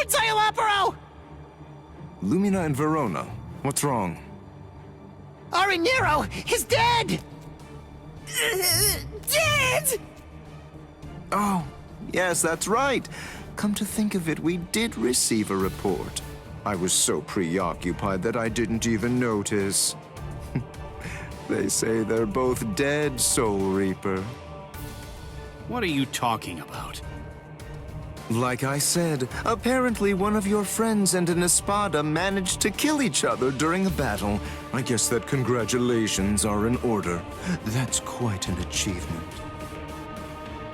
God, Sayalaparo! Lumina and Verona, what's wrong? Arrancarrs is dead! Dead! Oh, yes, that's right. Come to think of it, we did receive a report. I was so preoccupied that I didn't even notice. They say they're both dead, Soul Reaper. What are you talking about? Like I said, apparently one of your friends and an Espada managed to kill each other during a battle. I guess that congratulations are in order. That's quite an achievement.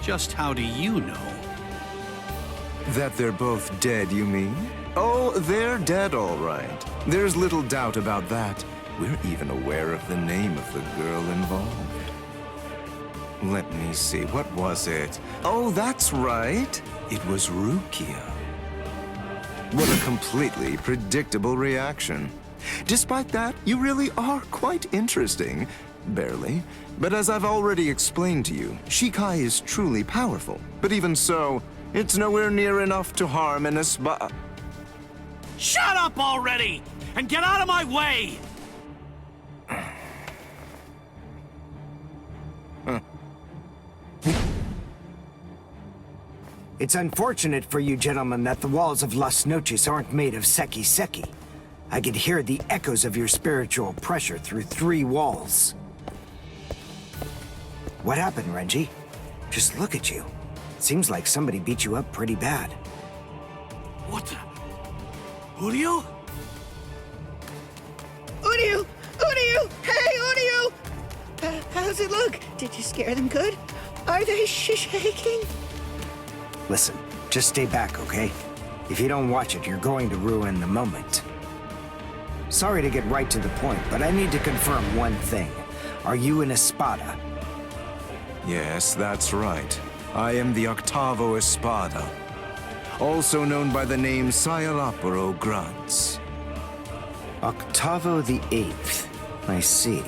Just how do you know? That they're both dead, you mean? Oh, they're dead, all right. There's little doubt about that. We're even aware of the name of the girl involved. Let me see, what was it? Oh, that's right. It was Rukia. What a completely predictable reaction. Despite that, you really are quite interesting. Barely. But as I've already explained to you, Shikai is truly powerful. But even so, it's nowhere near enough to harm an Espada. Shut up already! And get out of my way! It's unfortunate for you gentlemen that the walls of Las Noches aren't made of seki-seki. I could hear the echoes of your spiritual pressure through 3 walls. What happened, Renji? Just look at you. Seems like somebody beat you up pretty bad. What the? Uryu? Uryu! Uryu! Hey, Uryu! How's it look? Did you scare them good? Are they shaking? Listen, just stay back, okay? If you don't watch it, you're going to ruin the moment. Sorry to get right to the point, but I need to confirm one thing. Are you an Espada? Yes, that's right. I am the Octavo Espada, also known by the name Sayalaparo Grunts. Octavo the 8th. I see.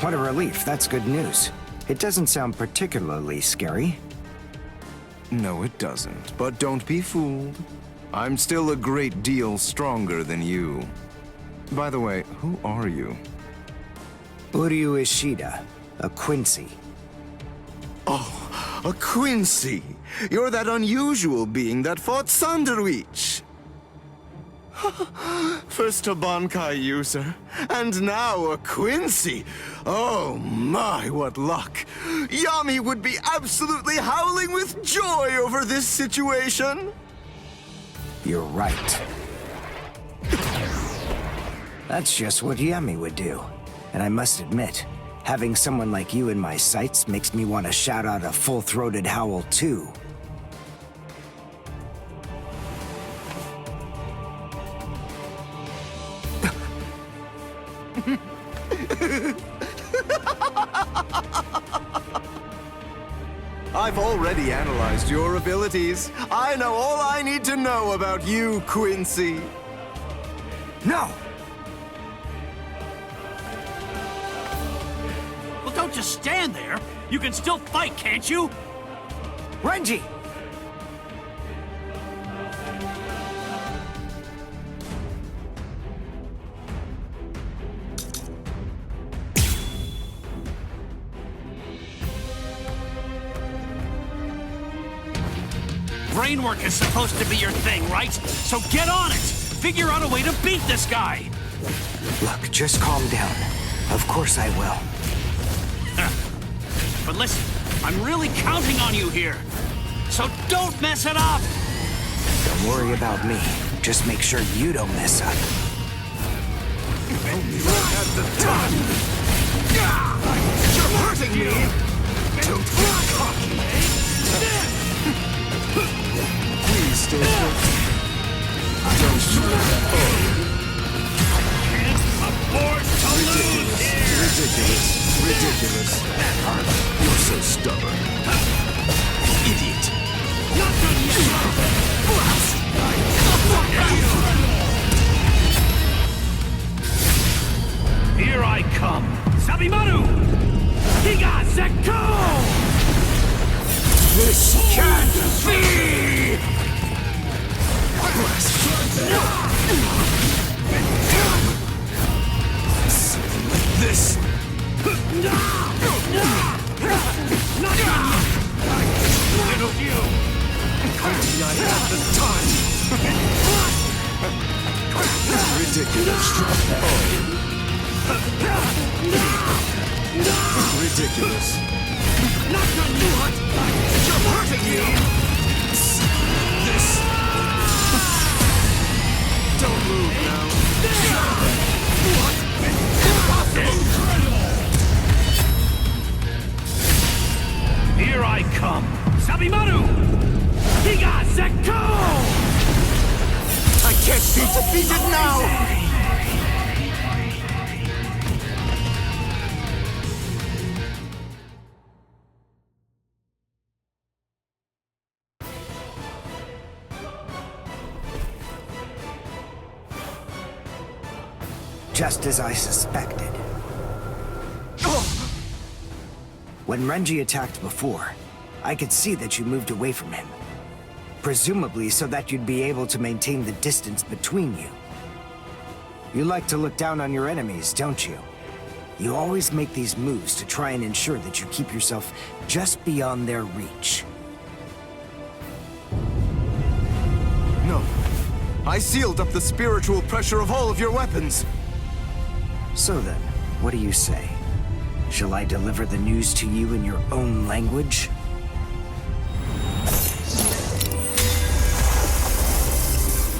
What a relief, that's good news. It doesn't sound particularly scary. No, it doesn't. But don't be fooled. I'm still a great deal stronger than you. By the way, who are you? Uryu Ishida, a Quincy. Oh, a Quincy! You're that unusual being that fought Sanderwich! First a Bankai user, and now a Quincy! Oh my, what luck! Yami would be absolutely howling with joy over this situation! You're right. That's just what Yami would do. And I must admit, having someone like you in my sights makes me want to shout out a full-throated howl too. I've already analyzed your abilities. I know all I need to know about you, Quincy. No! Well, don't just stand there. You can still fight, can't you? Renji! Brainwork is supposed to be your thing, right? So get on it! Figure out a way to beat this guy! Look, just calm down. Of course I will. But listen, I'm really counting on you here. So don't mess it up! Don't worry about me. Just make sure you don't mess up. Only I had the time. You're hurting me! Don't get cocky! Please stay focused. Don't shoot that forward. Can't afford to lose here! Ridiculous. You're so stubborn. Idiot. Not done yet! Here I come! Sabimaru! Higa Zekko! This can't be! Something like this. Little you. Maybe I had the time. Ridiculous. Ridiculous. Not done yet! You're hurting me! This. Don't move now. Here I come! Sabimaru! Higa Sekko! I can't be defeated now! Just as I suspected. When Renji attacked before, I could see that you moved away from him. Presumably so that you'd be able to maintain the distance between you. You like to look down on your enemies, don't you? You always make these moves to try and ensure that you keep yourself just beyond their reach. No. I sealed up the spiritual pressure of all of your weapons. So then, what do you say? Shall I deliver the news to you in your own language?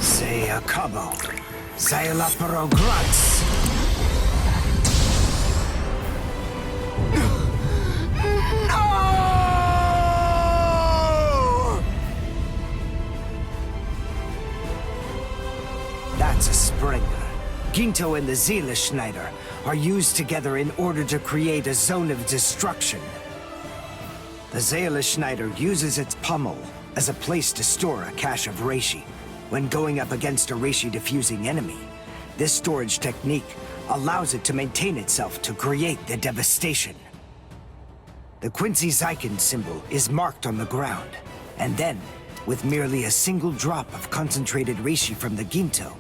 Say a cabo. Say la prograts. No! That's a Springer. Ginto and the Seele-Schneider are used together in order to create a zone of destruction. The Seele-Schneider uses its pommel as a place to store a cache of reishi. When going up against a reishi-diffusing enemy, this storage technique allows it to maintain itself to create the devastation. The Quincy Zyken symbol is marked on the ground, and then, with merely a single drop of concentrated reishi from the Ginto,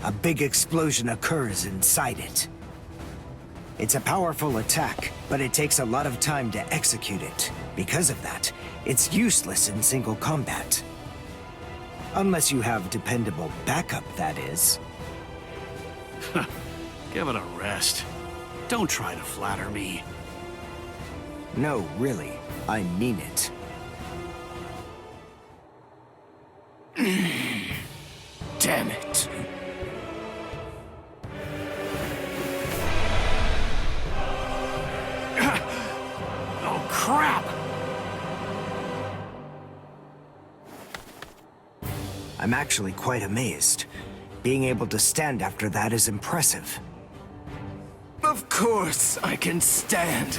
a big explosion occurs inside it. It's a powerful attack, but it takes a lot of time to execute it. Because of that, it's useless in single combat. Unless you have dependable backup, that is. Give it a rest. Don't try to flatter me. No, really. I mean it. Damn it. Oh, crap! I'm actually quite amazed. Being able to stand after that is impressive. Of course I can stand.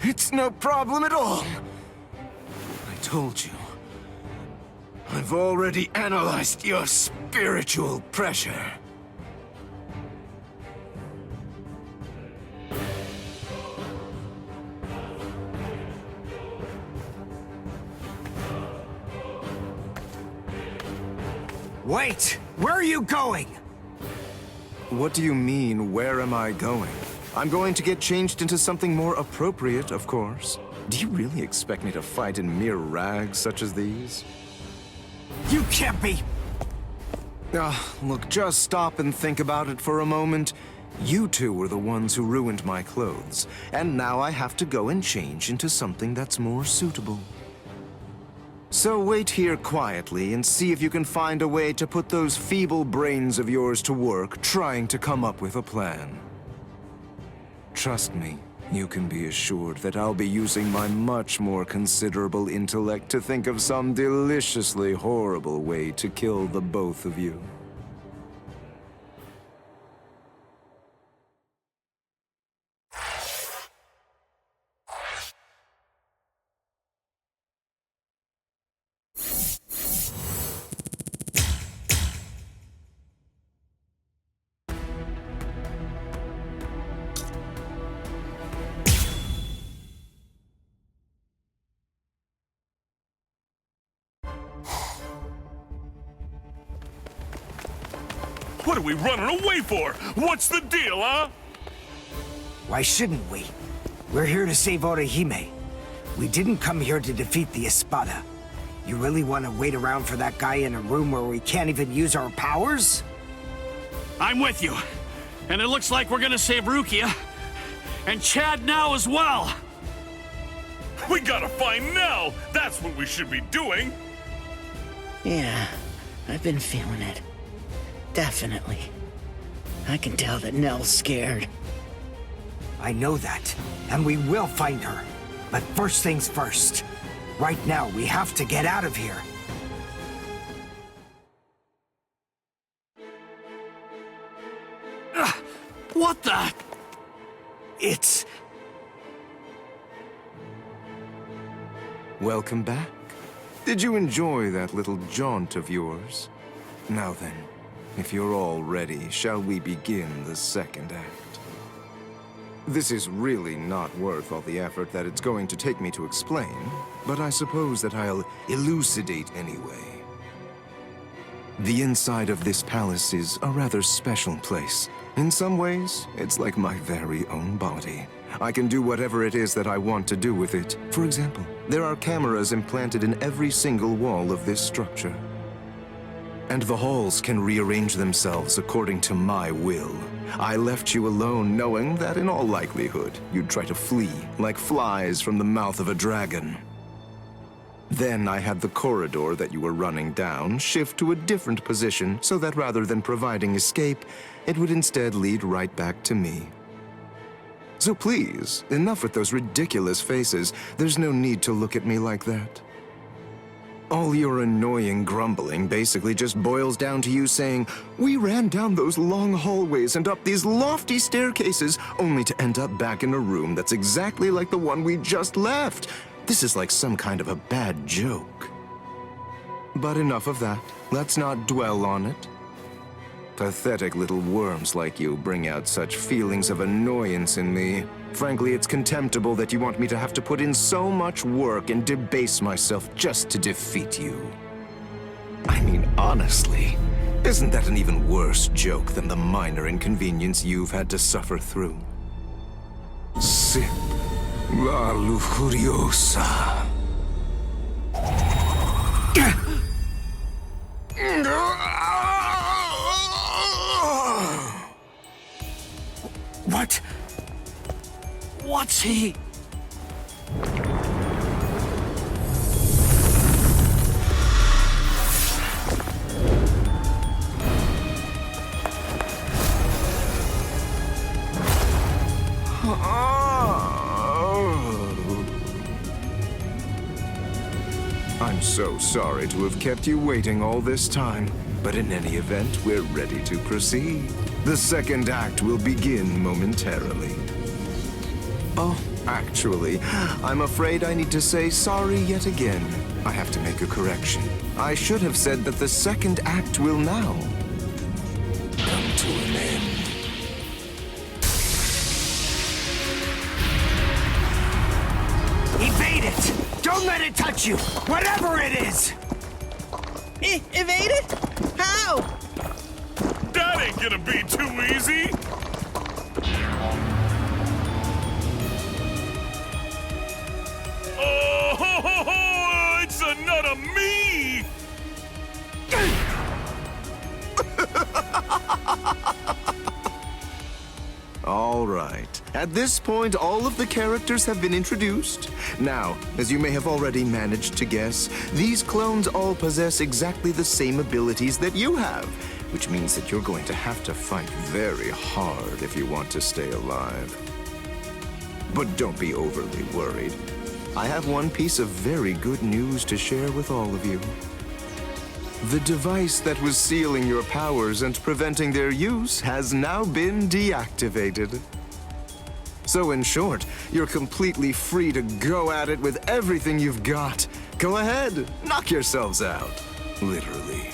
It's no problem at all. I told you. I've already analyzed your spiritual pressure. Wait! Where are you going? What do you mean, where am I going? I'm going to get changed into something more appropriate, of course. Do you really expect me to fight in mere rags such as these? You can't be! Look, just stop and think about it for a moment. You two were the ones who ruined my clothes, and now I have to go and change into something that's more suitable. So wait here quietly and see if you can find a way to put those feeble brains of yours to work trying to come up with a plan. Trust me, you can be assured that I'll be using my much more considerable intellect to think of some deliciously horrible way to kill the both of you. What are we running away for? What's the deal, huh? Why shouldn't we? We're here to save Orihime. We didn't come here to defeat the Espada. You really want to wait around for that guy in a room where we can't even use our powers? I'm with you. And it looks like we're gonna save Rukia. And Chad now as well. We gotta find Nell! That's what we should be doing! Yeah, I've been feeling it. Definitely. I can tell that Nell's scared. I know that, and we will find her. But first things first. Right now, we have to get out of here. What the? It's... Welcome back. Did you enjoy that little jaunt of yours? Now then, if you're all ready, shall we begin the second act? This is really not worth all the effort that it's going to take me to explain, but I suppose that I'll elucidate anyway. The inside of this palace is a rather special place. In some ways, it's like my very own body. I can do whatever it is that I want to do with it. For example, there are cameras implanted in every single wall of this structure. And the halls can rearrange themselves according to my will. I left you alone knowing that in all likelihood, you'd try to flee like flies from the mouth of a dragon. Then I had the corridor that you were running down shift to a different position so that rather than providing escape, it would instead lead right back to me. So please, enough with those ridiculous faces. There's no need to look at me like that. All your annoying grumbling basically just boils down to you saying, "We ran down those long hallways and up these lofty staircases, only to end up back in a room that's exactly like the one we just left." This is like some kind of a bad joke. But enough of that. Let's not dwell on it. Pathetic little worms like you bring out such feelings of annoyance in me. Frankly, it's contemptible that you want me to have to put in so much work and debase myself just to defeat you. I mean, honestly, isn't that an even worse joke than the minor inconvenience you've had to suffer through? Sip la lujuriosa. What? What's he? I'm so sorry to have kept you waiting all this time, but in any event, we're ready to proceed. The second act will begin momentarily. Oh, actually, I'm afraid I need to say sorry yet again. I have to make a correction. I should have said that the second act will now come to an end. Evade it! Don't let it touch you! Whatever it is! Evade it? How? That ain't gonna be too easy! Oh, ho, ho, ho, it's a nut of me! All right. At this point, all of the characters have been introduced. Now, as you may have already managed to guess, these clones all possess exactly the same abilities that you have, which means that you're going to have to fight very hard if you want to stay alive. But don't be overly worried. I have one piece of very good news to share with all of you. The device that was sealing your powers and preventing their use has now been deactivated. So in short, you're completely free to go at it with everything you've got. Go ahead, knock yourselves out. Literally.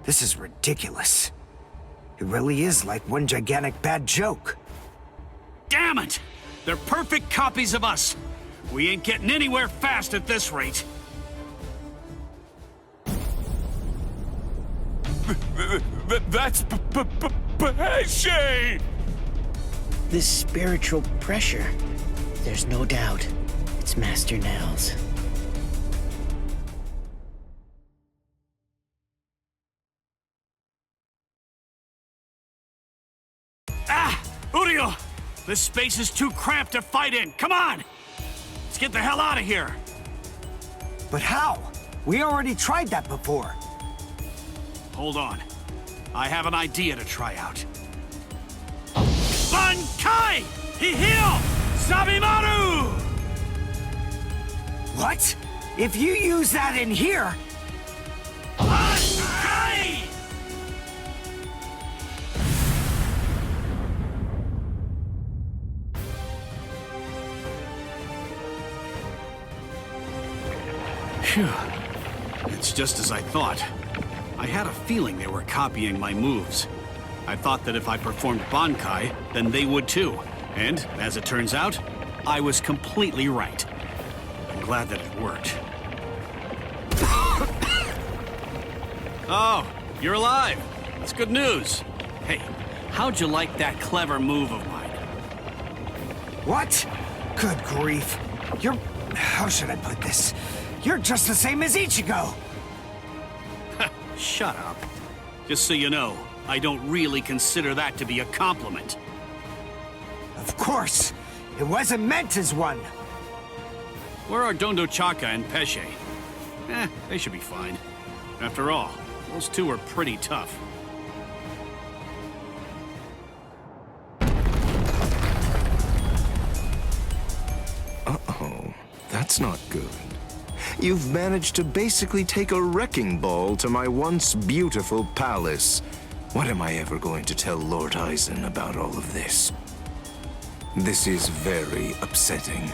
This is ridiculous. It really is like one gigantic bad joke. Damn it! They're perfect copies of us. We ain't getting anywhere fast at this rate. That's Pesce! This spiritual pressure, there's no doubt it's Master Nels. Ah! Urio! This space is too cramped to fight in. Come on! Let's get the hell out of here. But how? We already tried that before. Hold on. I have an idea to try out. Bankai! Hihio! Sabimaru! What? If you use that in here... Bankai! Phew. It's just as I thought. I had a feeling they were copying my moves. I thought that if I performed Bankai, then they would too. And, as it turns out, I was completely right. I'm glad that it worked. Oh, you're alive. That's good news. Hey, how'd you like that clever move of mine? What? Good grief. You're... How should I put this? You're just the same as Ichigo! Shut up. Just so you know, I don't really consider that to be a compliment. Of course! It wasn't meant as one! Where are Dondo Chaka and Pesce? They should be fine. After all, those two are pretty tough. Uh-oh, that's not good. You've managed to basically take a wrecking ball to my once beautiful palace. What am I ever going to tell Lord Aizen about all of this? This is very upsetting.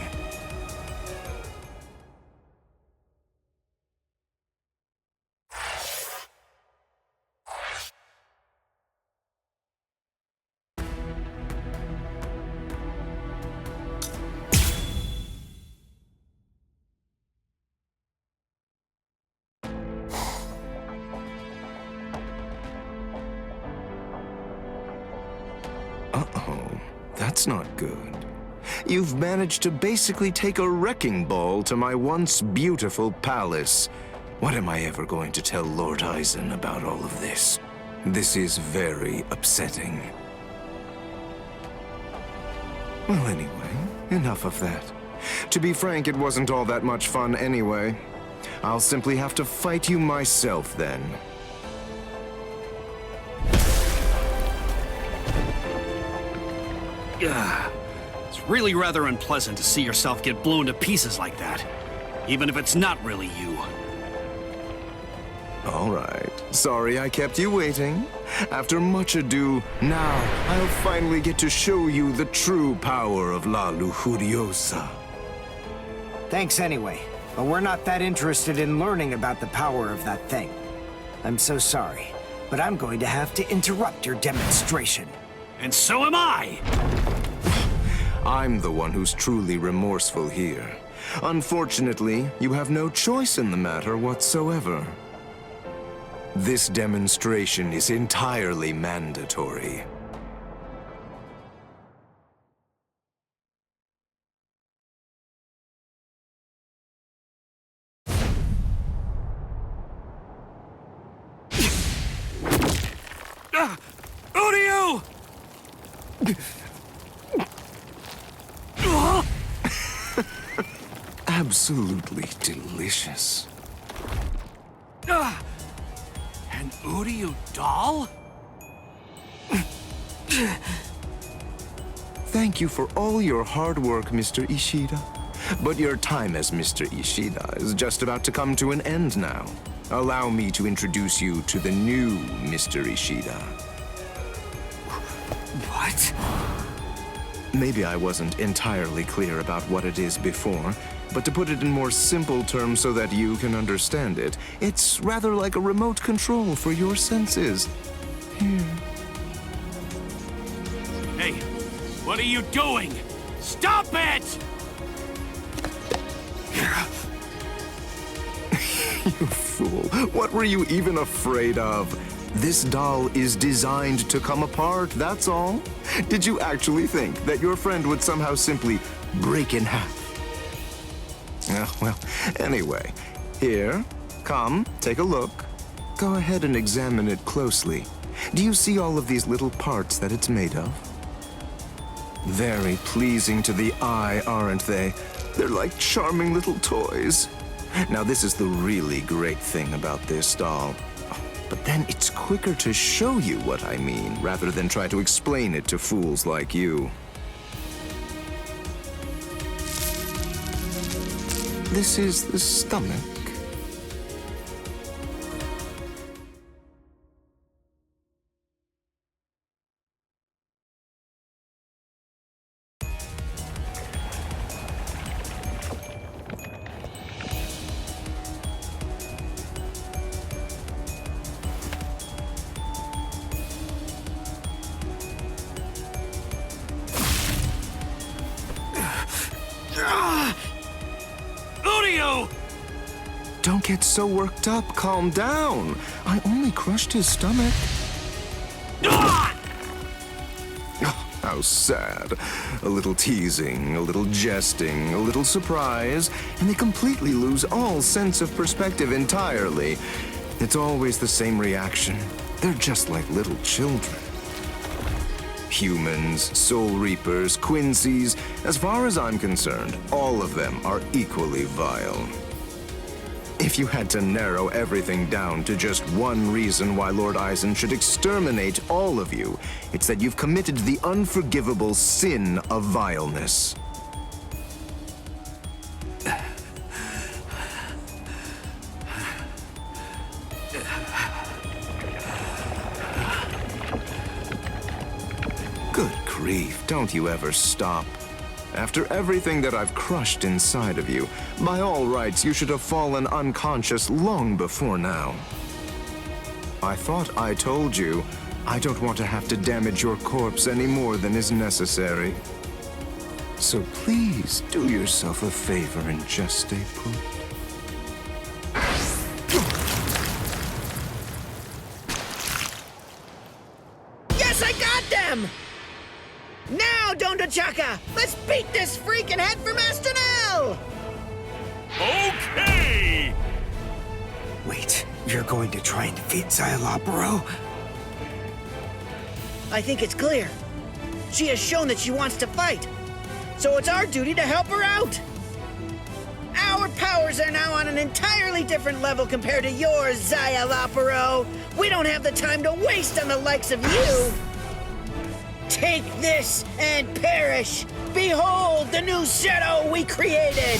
Uh-oh, that's not good. You've managed to basically take a wrecking ball to my once beautiful palace. What am I ever going to tell Lord Aizen about all of this? This is very upsetting. Well, anyway, enough of that. To be frank, it wasn't all that much fun anyway. I'll simply have to fight you myself then. It's really rather unpleasant to see yourself get blown to pieces like that, even if it's not really you. All right. Sorry I kept you waiting. After much ado, now I'll finally get to show you the true power of La Lujuriosa. Thanks anyway, but we're not that interested in learning about the power of that thing. I'm so sorry, but I'm going to have to interrupt your demonstration. And so am I! I'm the one who's truly remorseful here. Unfortunately, you have no choice in the matter whatsoever. This demonstration is entirely mandatory. Uryu! Absolutely delicious. An Uryu doll? Thank you for all your hard work, Mr. Ishida. But your time as Mr. Ishida is just about to come to an end now. Allow me to introduce you to the new Mr. Ishida. What? Maybe I wasn't entirely clear about what it is before, but to put it in more simple terms so that you can understand it, it's rather like a remote control for your senses. Here. Hey, what What are you doing? Stop it! You fool. What were you even afraid of? This doll is designed to come apart, that's all. Did you actually think that your friend would somehow simply break in half? Well, anyway, here, come, take a look. Go ahead and examine it closely. Do you see all of these little parts that it's made of? Very pleasing to the eye, aren't they? They're like charming little toys. Now, this is the really great thing about this doll. But then it's quicker to show you what I mean, rather than try to explain it to fools like you. This is the stomach. Don't get so worked up. Calm down. I only crushed his stomach. Oh, how sad. A little teasing, a little jesting, a little surprise, and they completely lose all sense of perspective entirely. It's always the same reaction. They're just like little children. Humans, Soul Reapers, Quincy's, as far as I'm concerned, all of them are equally vile. If you had to narrow everything down to just one reason why Lord Eisen should exterminate all of you, it's that you've committed the unforgivable sin of vileness. Good grief, don't you ever stop. After everything that I've crushed inside of you, by all rights, you should have fallen unconscious long before now. I thought I told you, I don't want to have to damage your corpse any more than is necessary. So please, do yourself a favor and just stay put. Yes, I got them! Now, Dondachaka! Let's beat this freak and head for Master Nell! Okay! Wait, you're going to try and defeat Xyalopero? I think it's clear. She has shown that she wants to fight. So it's our duty to help her out. Our powers are now on an entirely different level compared to yours, Xyalopero. We don't have the time to waste on the likes of you. Take this and perish! Behold the new Zero we created!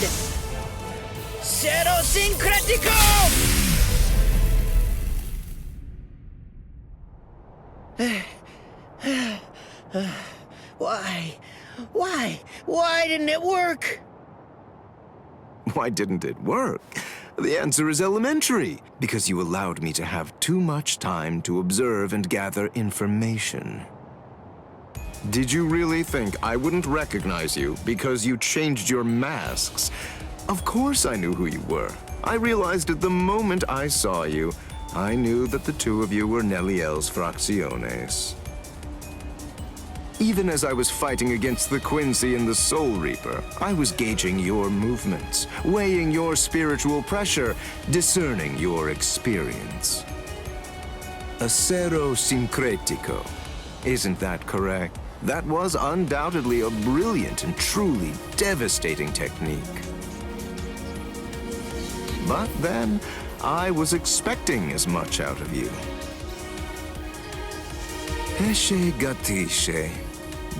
Zero Syncretico! Why didn't it work? Why didn't it work? The answer is elementary, because you allowed me to have too much time to observe and gather information. Did you really think I wouldn't recognize you because you changed your masks? Of course I knew who you were. I realized it the moment I saw you. I knew that the two of you were Neliel's Fracciones. Even as I was fighting against the Quincy and the Soul Reaper, I was gauging your movements, weighing your spiritual pressure, discerning your experience. Acero Syncretico. Isn't that correct? That was undoubtedly a brilliant and truly devastating technique. But then, I was expecting as much out of you. Eshe gatishe,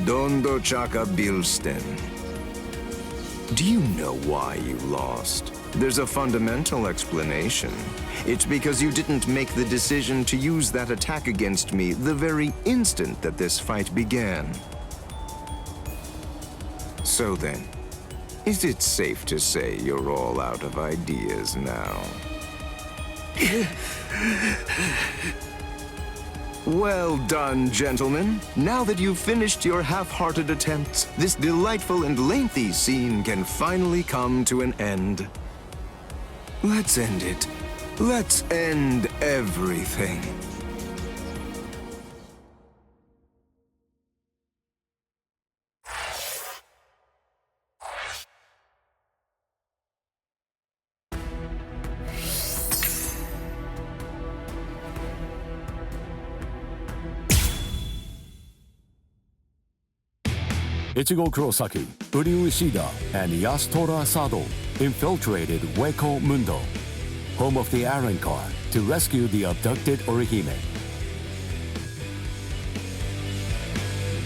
dondo chaka bilsten. Do you know why you lost? There's a fundamental explanation. It's because you didn't make the decision to use that attack against me the very instant that this fight began. So then, is it safe to say you're all out of ideas now? Well done, gentlemen. Now that you've finished your half-hearted attempts, this delightful and lengthy scene can finally come to an end. Let's end it. Let's end everything. Ichigo Kurosaki, Uryu Ishida, and Yasutora Sado infiltrated Hueco Mundo, home of the Arrancarrs, to rescue the abducted Orihime.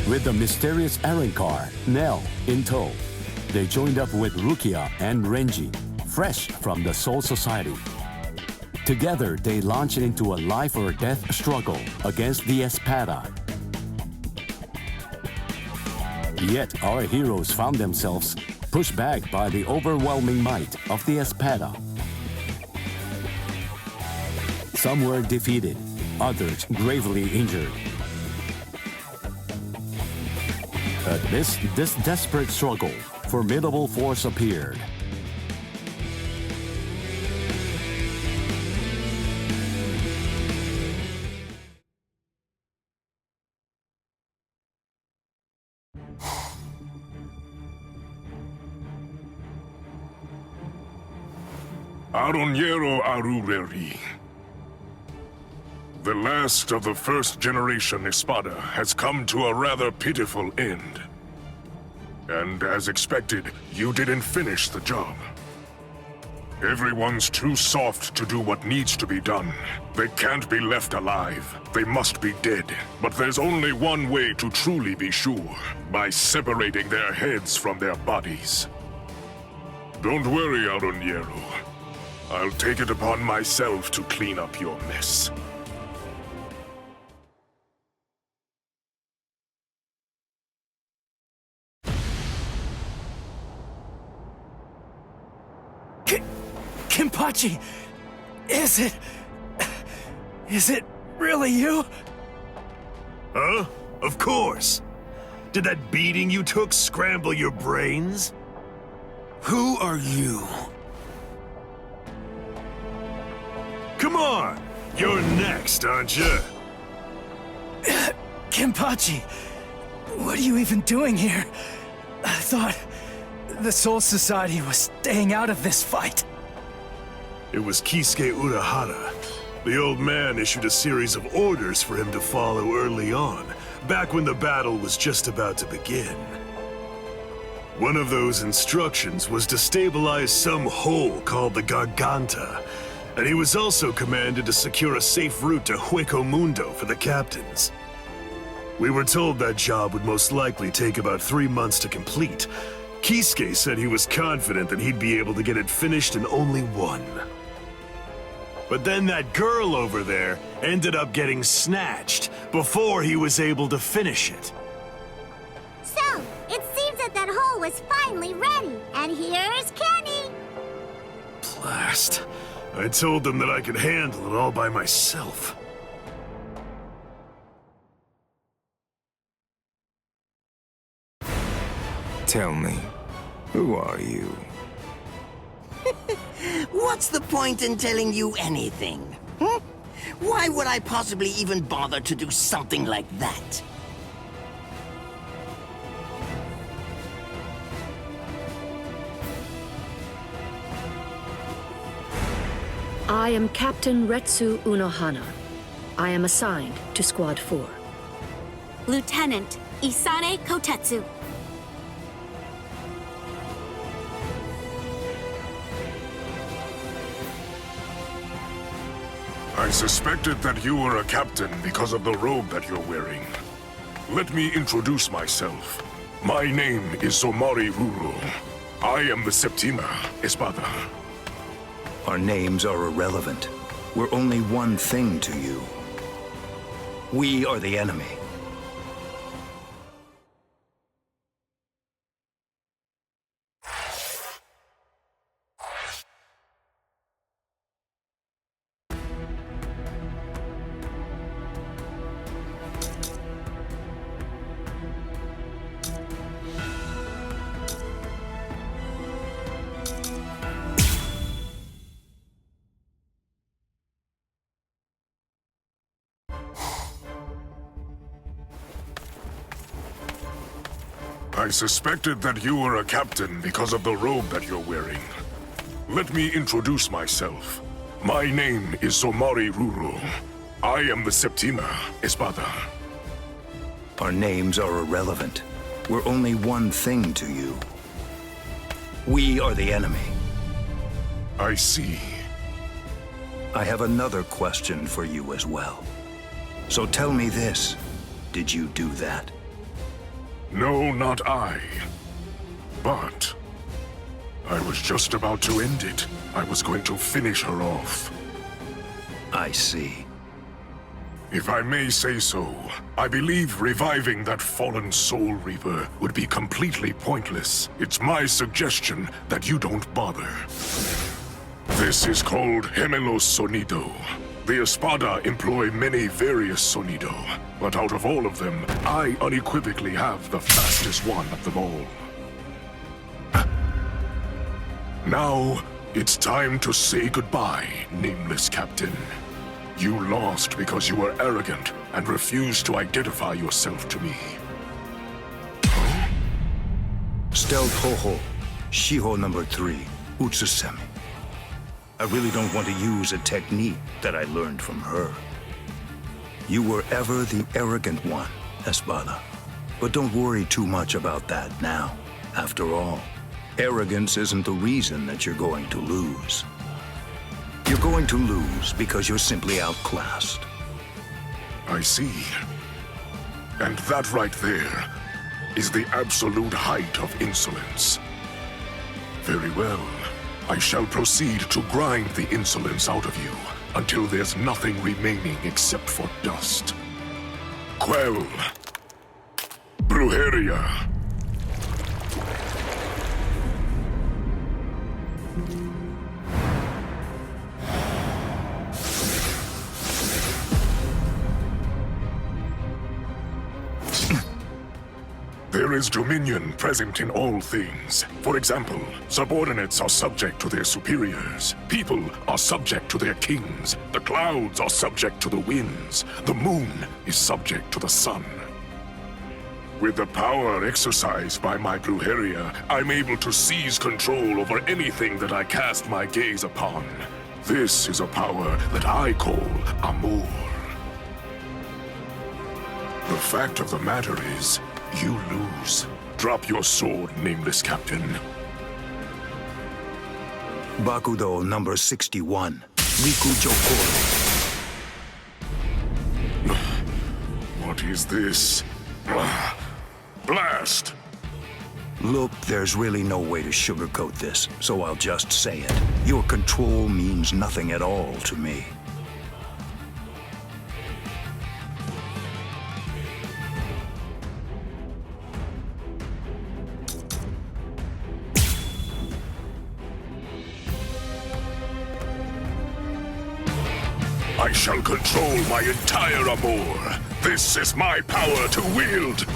With the mysterious Arrancarr, Nell, in tow, they joined up with Rukia and Renji, fresh from the Soul Society. Together, they launched into a life-or-death struggle against the Espada. Yet our heroes found themselves pushed back by the overwhelming might of the Espada. Some were defeated, others gravely injured. Amidst this desperate struggle, formidable force appeared. Arrancarrs Arureri. The last of the first generation Espada has come to a rather pitiful end. And as expected, you didn't finish the job. Everyone's too soft to do what needs to be done. They can't be left alive. They must be dead. But there's only one way to truly be sure, by separating their heads from their bodies. Don't worry, Arrancarrs. I'll take it upon myself to clean up your mess. Kenpachi! Is it really you? Huh? Of course. Did that beating you took scramble your brains? Who are you? Come on! You're next, aren't you? Kenpachi! What are you even doing here? I thought the Soul Society was staying out of this fight. It was Kisuke Urahara. The old man issued a series of orders for him to follow early on, back when the battle was just about to begin. One of those instructions was to stabilize some hole called the Garganta, and he was also commanded to secure a safe route to Hueco Mundo for the captains. We were told that job would most likely take about 3 months to complete. Kisuke said he was confident that he'd be able to get it finished in only 1. But then that girl over there ended up getting snatched before he was able to finish it. So, it seems that hole was finally ready, and here's Kenny! Blast. I told them that I could handle it all by myself. Tell me, who are you? What's the point in telling you anything? Hmm? Why would I possibly even bother to do something like that? I am Captain Retsu Unohana. I am assigned to Squad 4. Lieutenant Isane Kotetsu. I suspected that you were a captain because of the robe that you're wearing. Let me introduce myself. My name is Somari Ruro. I am the Septima Espada. Our names are irrelevant. We're only one thing to you. We are the enemy. I suspected that you were a captain because of the robe that you're wearing. Let me introduce myself. My name is Somari Ruro. I am the Septima Espada. Our names are irrelevant. We're only one thing to you. We are the enemy. I see. I have another question for you as well. So tell me this. Did you do that? No, not I. But I was just about to end it. I was going to finish her off. I see. If I may say so, I believe reviving that fallen Soul Reaper would be completely pointless. It's my suggestion that you don't bother. This is called Gemelo Sonido. The Espada employ many various Sonido, but out of all of them, I unequivocally have the fastest one of them all. Now, it's time to say goodbye, nameless captain. You lost because you were arrogant and refused to identify yourself to me. Stealth Hoho, Shiho number 3, Utsusemi. I really don't want to use a technique that I learned from her. You were ever the arrogant one, Espada. But don't worry too much about that now. After all, arrogance isn't the reason that you're going to lose. You're going to lose because you're simply outclassed. I see. And that right there is the absolute height of insolence. Very well. I shall proceed to grind the insolence out of you until there's nothing remaining except for dust. Quell. Brujeria. There is dominion present in all things. For example, subordinates are subject to their superiors. People are subject to their kings. The clouds are subject to the winds. The moon is subject to the sun. With the power exercised by my Brujeria, I'm able to seize control over anything that I cast my gaze upon. This is a power that I call Amor. The fact of the matter is, you lose. Drop your sword, nameless captain. Bakudo number 61, Riku Jokoro. What is this? Blast! Look, there's really no way to sugarcoat this, so I'll just say it. Your control means nothing at all to me. I shall control my entire Amor. This is my power to wield.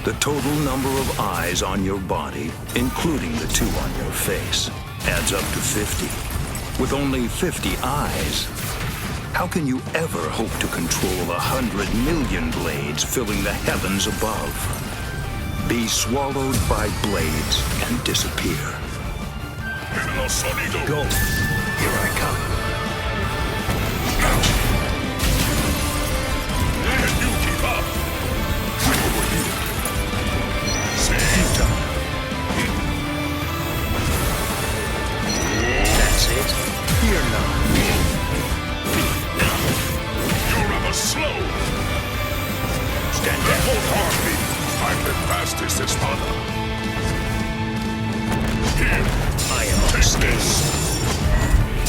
The total number of eyes on your body, including the 2 on your face, adds up to 50. With only 50 eyes, how can you ever hope to control 100 million blades filling the heavens above? Be swallowed by blades and disappear. Go. Here I come. Can you keep up? Over here. That's it. Fear not. You're rather slow. Stand down. Won't harm me. I'm the fastest Espada. Here. I am unscathed.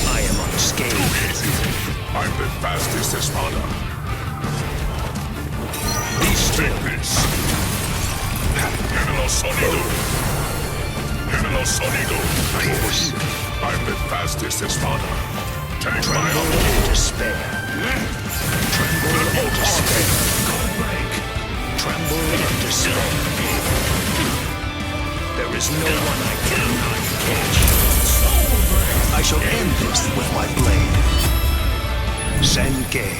I am unscathed. I'm the fastest Espada. Be still. Gemelo Sonido. Gemelo Sonido. Pierce. I'm the fastest Espada. Take my Tremble Amor. in despair. Tremble in despair. Tremble in despair. There is no one I cannot catch. I shall end this with my blade. Senkei.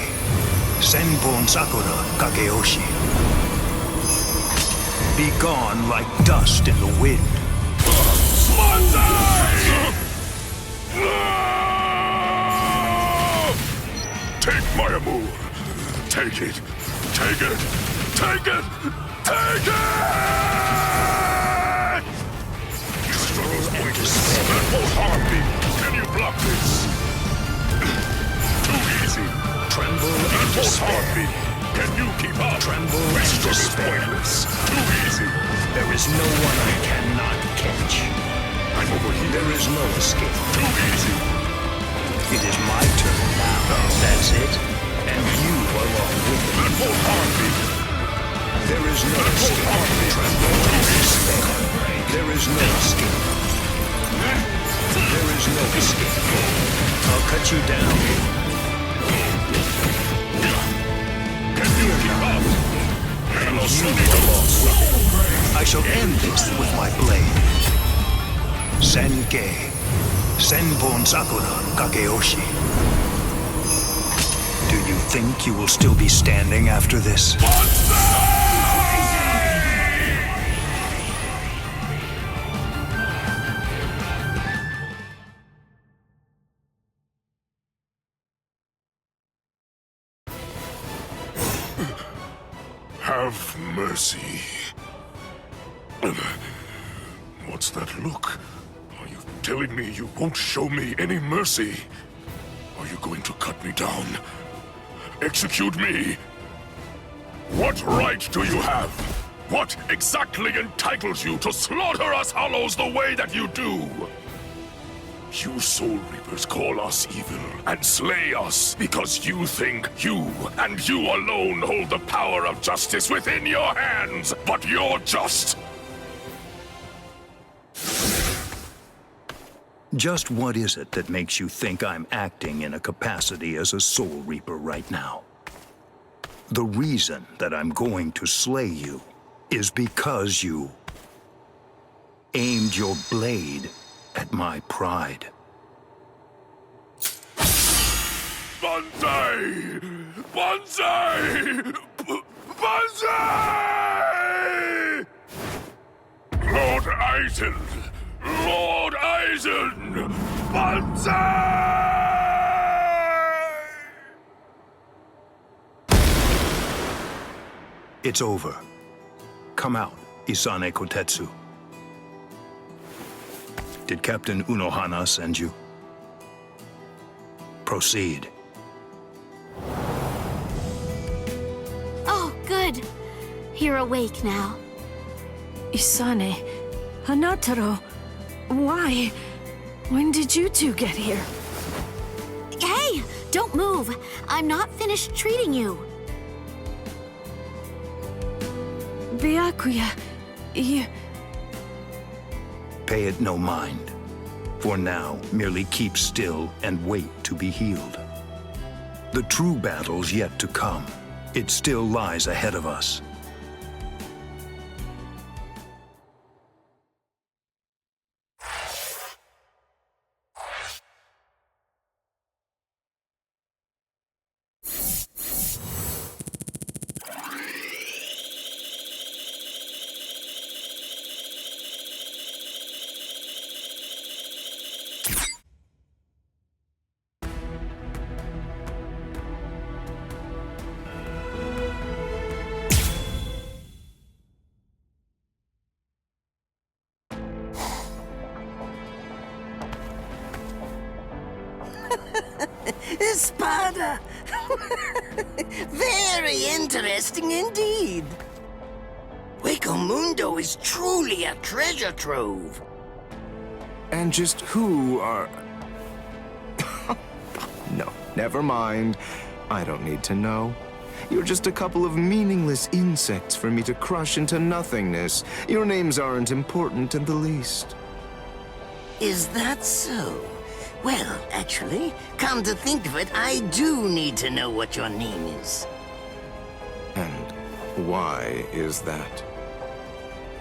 Senbon Sakura Kageyoshi. be gone like dust in the wind. Take my amour. Take it. Take it. Take it. Take it! You struggle and despair. That won't harm me. Can you block this? Too easy. Tremble That and won't despair. harm me. Can you keep up? Tremble This and struggle's despair. pointless. Too easy. There is no one I cannot catch. I'm over here. There is no escape. Too easy. It is my turn now. That's it. And you along with it. That won't harm me. There is no That won't escape. harm me. Tremble Too and easy. despair. There is no escape. There is no escape. I'll cut you down. Can you keep up? And I'll You soon be along with it. I shall end this with my blade. Senkei. Senbon Sakura Kageyoshi. Do you think you will still be standing after this? Have mercy. What's that look? Are you telling me you won't show me any mercy? Are you going to cut me down? Execute me? What right do you have? What exactly entitles you to slaughter us Hollows the way that you do? You Soul Reapers call us evil and slay us because you think you and you alone hold the power of justice within your hands, but you're just... Just what is it that makes you think I'm acting in a capacity as a Soul Reaper right now? The reason that I'm going to slay you is because you aimed your blade at my pride. Banzai! Banzai! Banzai! Lord Eisen! Lord Eisen! Banzai! It's over. Come out, Isane Kotetsu. Did Captain Unohana send you? Proceed. Oh, good. You're awake now. Isane, Hanataro, why? When did you two get here? Hey, don't move. I'm not finished treating you. Byakuya, you... Pay it no mind. For now, merely keep still and wait to be healed. The true battle's yet to come. It still lies ahead of us. Espada! Very interesting indeed. Hueco Mundo is truly a treasure trove. And just who are... No, never mind. I don't need to know. You're just a couple of meaningless insects for me to crush into nothingness. Your names aren't important in the least. Is that so? Well, actually, come to think of it, I do need to know what your name is. And why is that?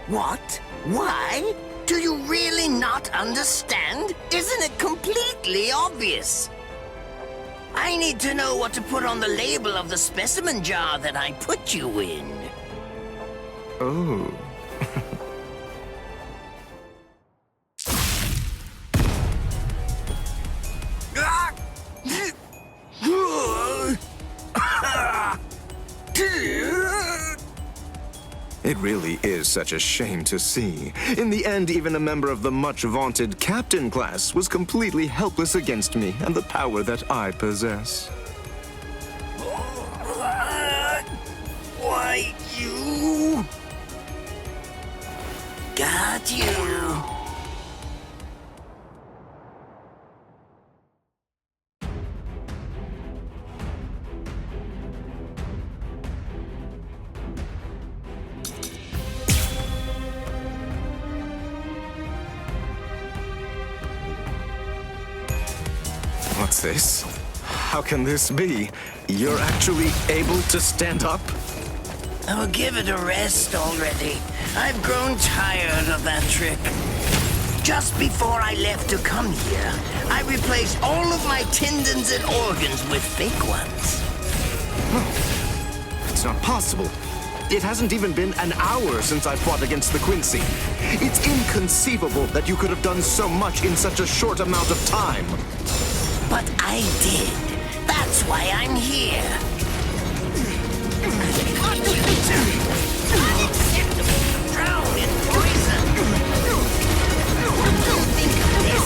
What? Why? Do you really not understand? Isn't it completely obvious? I need to know what to put on the label of the specimen jar that I put you in. Oh, It really is such a shame to see. In the end, even a member of the much-vaunted captain class was completely helpless against me and the power that I possess. Why, you... Got you. What's this? How can this be? You're actually able to stand up? Oh, give it a rest already. I've grown tired of that trick. Just before I left to come here, I replaced all of my tendons and organs with fake ones. It's not possible. It hasn't even been an hour since I fought against the Quincy. It's inconceivable that you could have done so much in such a short amount of time. But I did. That's why I'm here. Drown in poison. Don't think of this.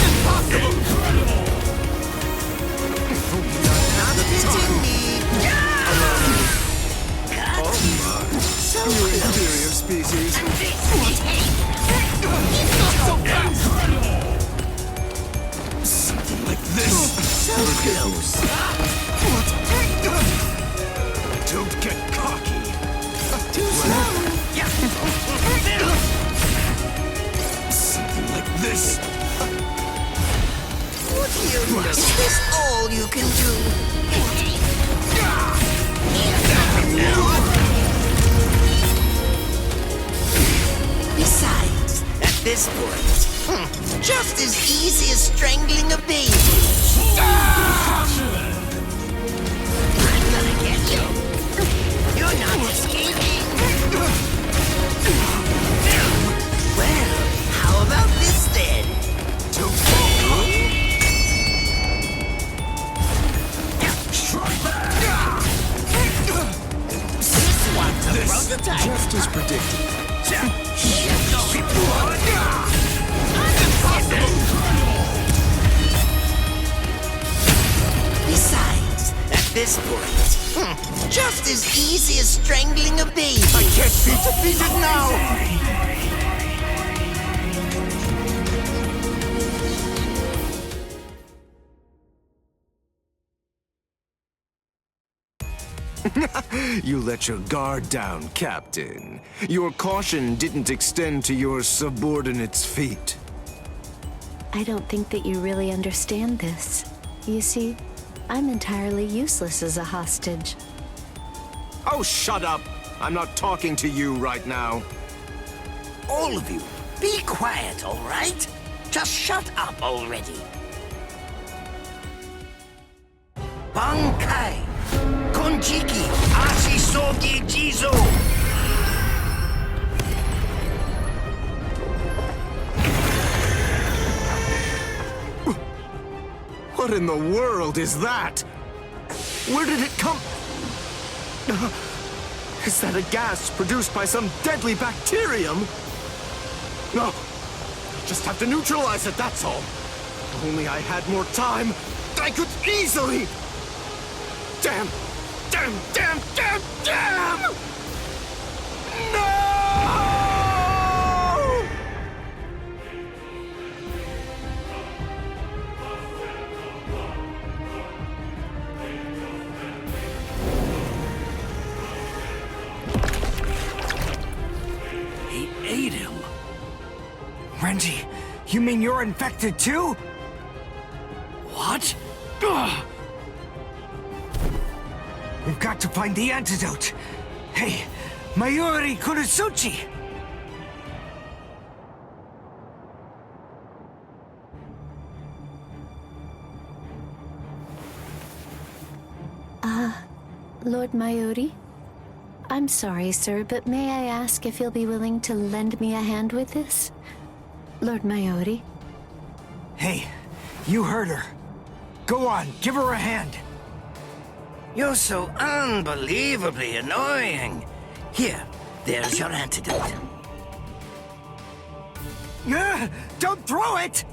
Impossible. You inferior species. Something like this. So close. Don't get cocky. Too slow. Something like this. What do you know? Is this all you can do? Besides, at this point, just as easy as strangling a baby. I'm gonna get you. You're not escaping. Well, how about this then? This one's a prototype. Just as predicted. Besides, at this point, just as easy as strangling a baby. I can't be defeated now! You let your guard down, Captain. Your caution didn't extend to your subordinates' feet. I don't think that you really understand this. You see, I'm entirely useless as a hostage. Oh, shut up! I'm not talking to you right now. All of you, be quiet, all right? Just shut up already. Bankai, Konjiki, Ashisogi Jizo. What in the world is that? Where did it come? Is that a gas produced by some deadly bacterium? No, I just have to neutralize it, that's all. If only I had more time, I could easily... Damn! Damn! Damn! Damn! Damn! No! He ate him. Renji, you mean you're infected too? What? Ugh. We've got to find the antidote. Hey, Mayuri Kunosuchi! Lord Mayuri? I'm sorry, sir, but may I ask if you'll be willing to lend me a hand with this? Lord Mayuri? Hey, you heard her. Go on, give her a hand. You're so unbelievably annoying. Here, there's your antidote. Don't throw it!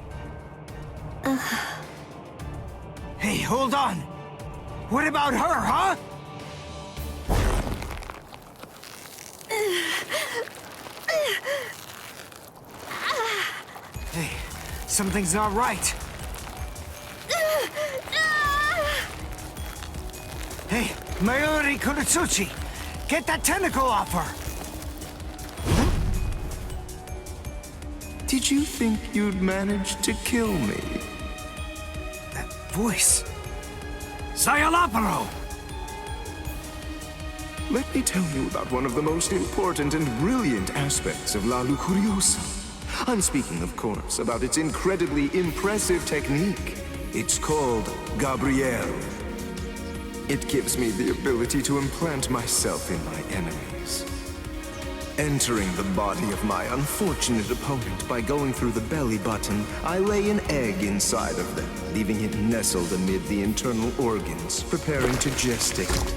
Hey, hold on. What about her, huh? Hey, something's not right. Hey, Mayuri Kurotsuchi, get that tentacle off her! Did you think you'd manage to kill me? That voice. Sayalaparo! Let me tell you about one of the most important and brilliant aspects of La Lucuriosa. I'm speaking, of course, about its incredibly impressive technique. It's called Gabrielle. It gives me the ability to implant myself in my enemies. Entering the body of my unfortunate opponent by going through the belly button, I lay an egg inside of them, leaving it nestled amid the internal organs, preparing to gestate.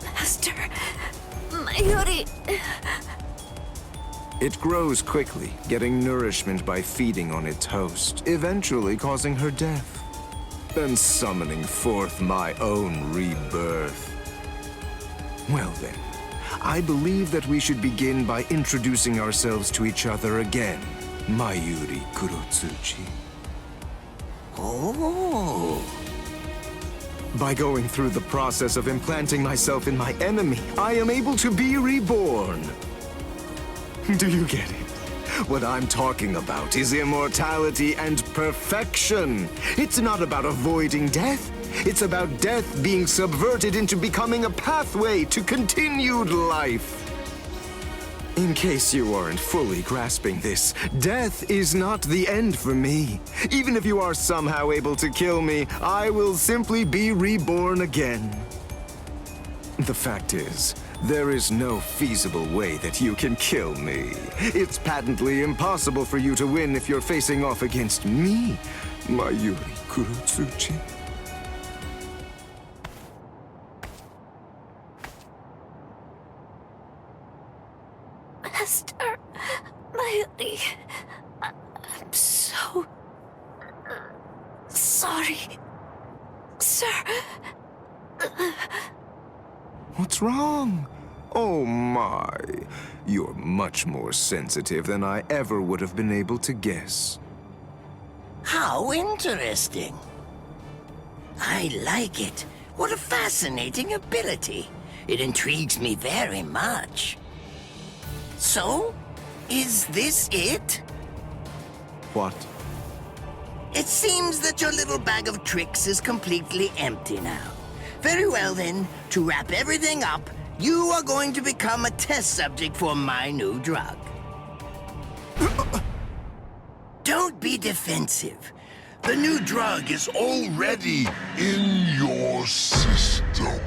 Master, Mayuri. It grows quickly, getting nourishment by feeding on its host, eventually causing her death, and summoning forth my own rebirth. Well then, I believe that we should begin by introducing ourselves to each other again, Mayuri Kurotsuchi. Oh. By going through the process of implanting myself in my enemy, I am able to be reborn. Do you get it? What I'm talking about is immortality and perfection. It's not about avoiding death. It's about death being subverted into becoming a pathway to continued life. In case you aren't fully grasping this, death is not the end for me. Even if you are somehow able to kill me, I will simply be reborn again. The fact is, there is no feasible way that you can kill me. It's patently impossible for you to win if you're facing off against me, Mayuri Kurotsuchi. Master, Mayuri, I'm so sorry, sir. What's wrong? Oh my. You're much more sensitive than I ever would have been able to guess. How interesting. I like it. What a fascinating ability. It intrigues me very much. So, is this it? What? It seems that your little bag of tricks is completely empty now. Very well then, to wrap everything up, you are going to become a test subject for my new drug. Don't be defensive. The new drug is already In your system.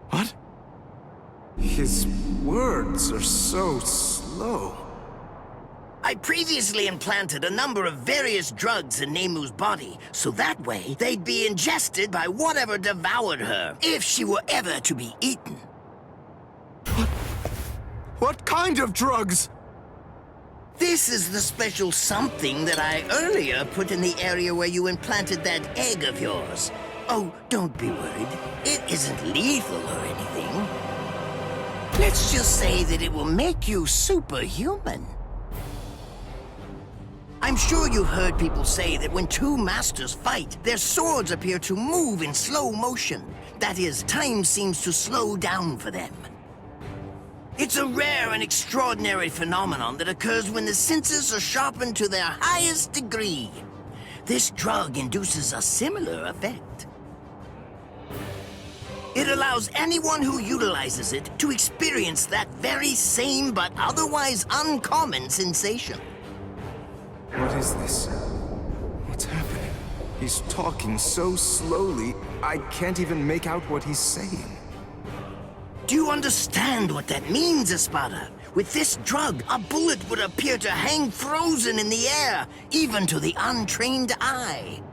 What? His words are so slow. I previously implanted a number of various drugs in Nemu's body, so that way they'd be ingested by whatever devoured her, if she were ever to be eaten. What kind of drugs? This is the special something that I earlier put in the area where you implanted that egg of yours. Oh, don't be worried. It isn't lethal or anything. Let's just say that it will make you superhuman. I'm sure you've heard people say that when two masters fight, their swords appear to move in slow motion. That is, time seems to slow down for them. It's a rare and extraordinary phenomenon that occurs when the senses are sharpened to their highest degree. This drug induces a similar effect. It allows anyone who utilizes it to experience that very same but otherwise uncommon sensation. What is this? What's happening? He's talking so slowly, I can't even make out what he's saying. Do you understand what that means, Espada? With this drug, a bullet would appear to hang frozen in the air, even to the untrained eye.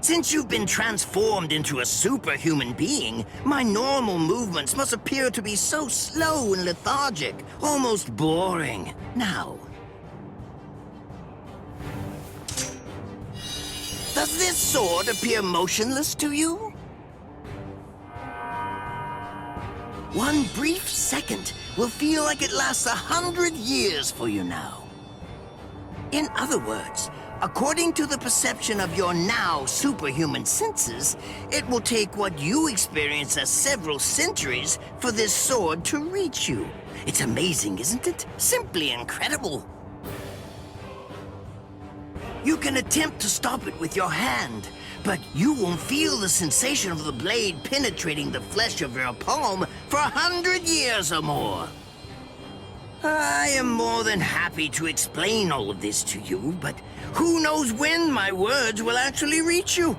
Since you've been transformed into a superhuman being, my normal movements must appear to be so slow and lethargic, almost boring. Now, does this sword appear motionless to you? One brief second will feel like it lasts 100 years for you now. In other words, according to the perception of your now superhuman senses, it will take what you experience as several centuries for this sword to reach you. It's amazing, isn't it? Simply incredible. You can attempt to stop it with your hand, but you won't feel the sensation of the blade penetrating the flesh of your palm for 100 years or more. I am more than happy to explain all of this to you, but who knows when my words will actually reach you?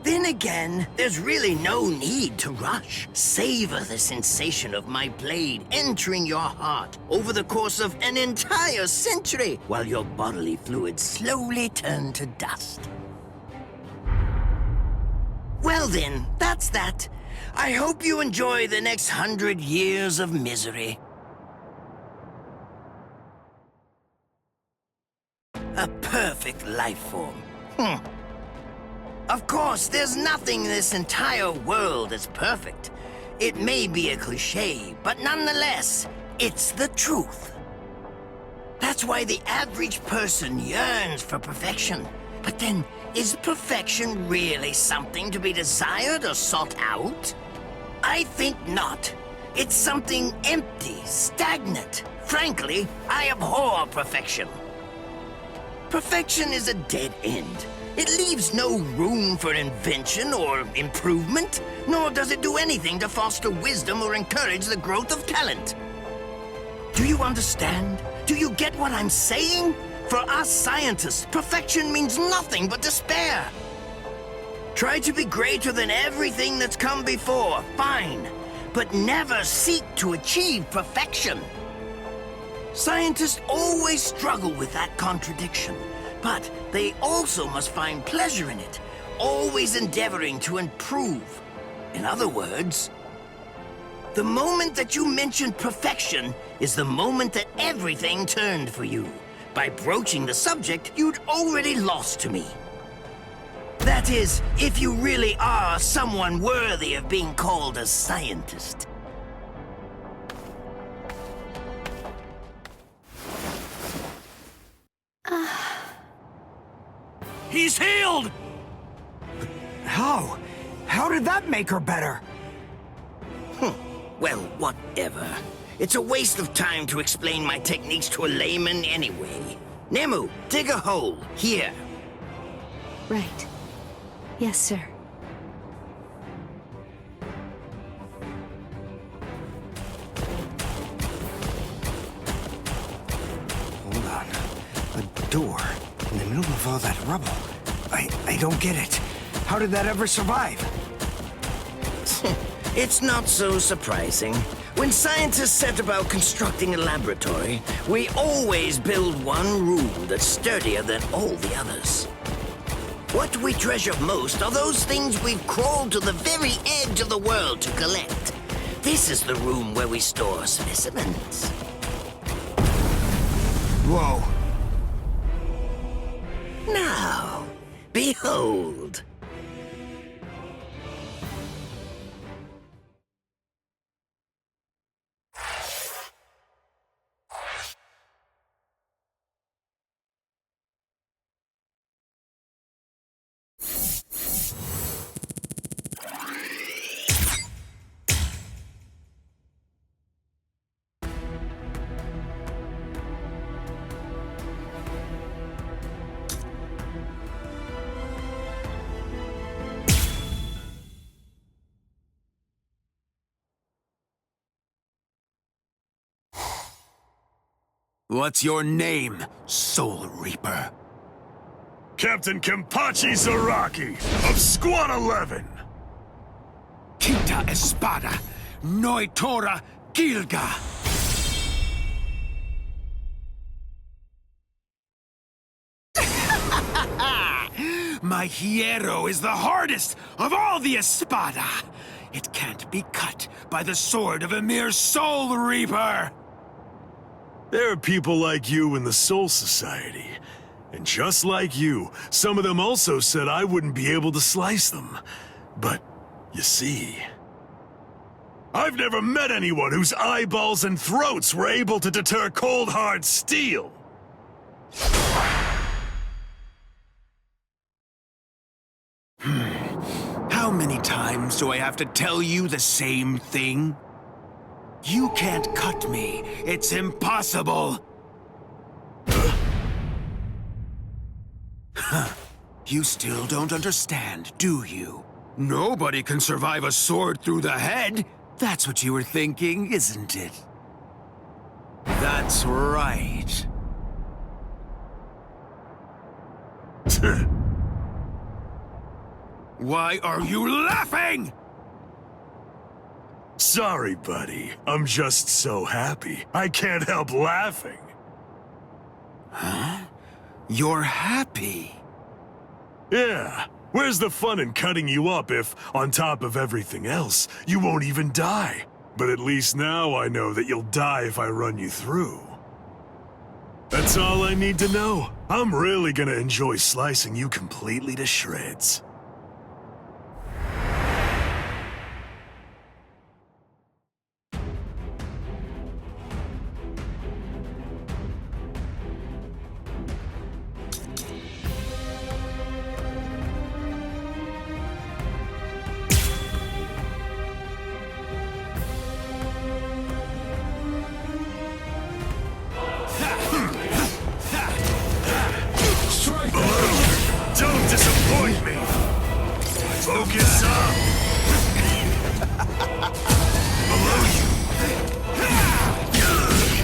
Then again, there's really no need to rush. Savor the sensation of my blade entering your heart over the course of an entire century, while your bodily fluids slowly turn to dust. Well then, that's that. I hope you enjoy the next 100 years of misery. A perfect life form. Of course, there's nothing in this entire world that's perfect. It may be a cliché, but nonetheless, it's the truth. That's why the average person yearns for perfection. But then, is perfection really something to be desired or sought out? I think not. It's something empty, stagnant. Frankly, I abhor perfection. Perfection is a dead end. It leaves no room for invention or improvement, nor does it do anything to foster wisdom or encourage the growth of talent. Do you understand? Do you get what I'm saying? For us scientists, perfection means nothing but despair. Try to be greater than everything that's come before, fine, but never seek to achieve perfection. Scientists always struggle with that contradiction, but they also must find pleasure in it, always endeavoring to improve. In other words, the moment that you mentioned perfection is the moment that everything turned for you. By broaching the subject, you'd already lost to me. That is, if you really are someone worthy of being called a scientist. He's healed! How? How did that make her better? Well, whatever. It's a waste of time to explain my techniques to a layman anyway. Nemu, dig a hole. Here. Right. Yes, sir. Hold on. A door in the middle of all that rubble. I don't get it. How did that ever survive? It's not so surprising. When scientists set about constructing a laboratory, we always build one room that's sturdier than all the others. What we treasure most are those things we've crawled to the very edge of the world to collect. This is the room where we store specimens. Whoa. Now, behold. What's your name, Soul Reaper? Captain Kenpachi Zaraki of Squad 11. Quinta Espada, Noitora Gilga. My hierro is the hardest of all the espada. It can't be cut by the sword of a mere Soul Reaper. There are people like you in the Soul Society. And just like you, some of them also said I wouldn't be able to slice them. But, you see... I've never met anyone whose eyeballs and throats were able to deter cold hard steel. How many times do I have to tell you the same thing? You can't cut me. It's impossible. You still don't understand, do you? Nobody can survive a sword through the head. That's what you were thinking, isn't it? That's right. Why are you laughing? Sorry, buddy. I'm just so happy. I can't help laughing. Huh? You're happy? Yeah. Where's the fun in cutting you up if, on top of everything else, you won't even die? But at least now I know that you'll die if I run you through. That's all I need to know. I'm really gonna enjoy slicing you completely to shreds. Don't disappoint me! Focus up! Below you!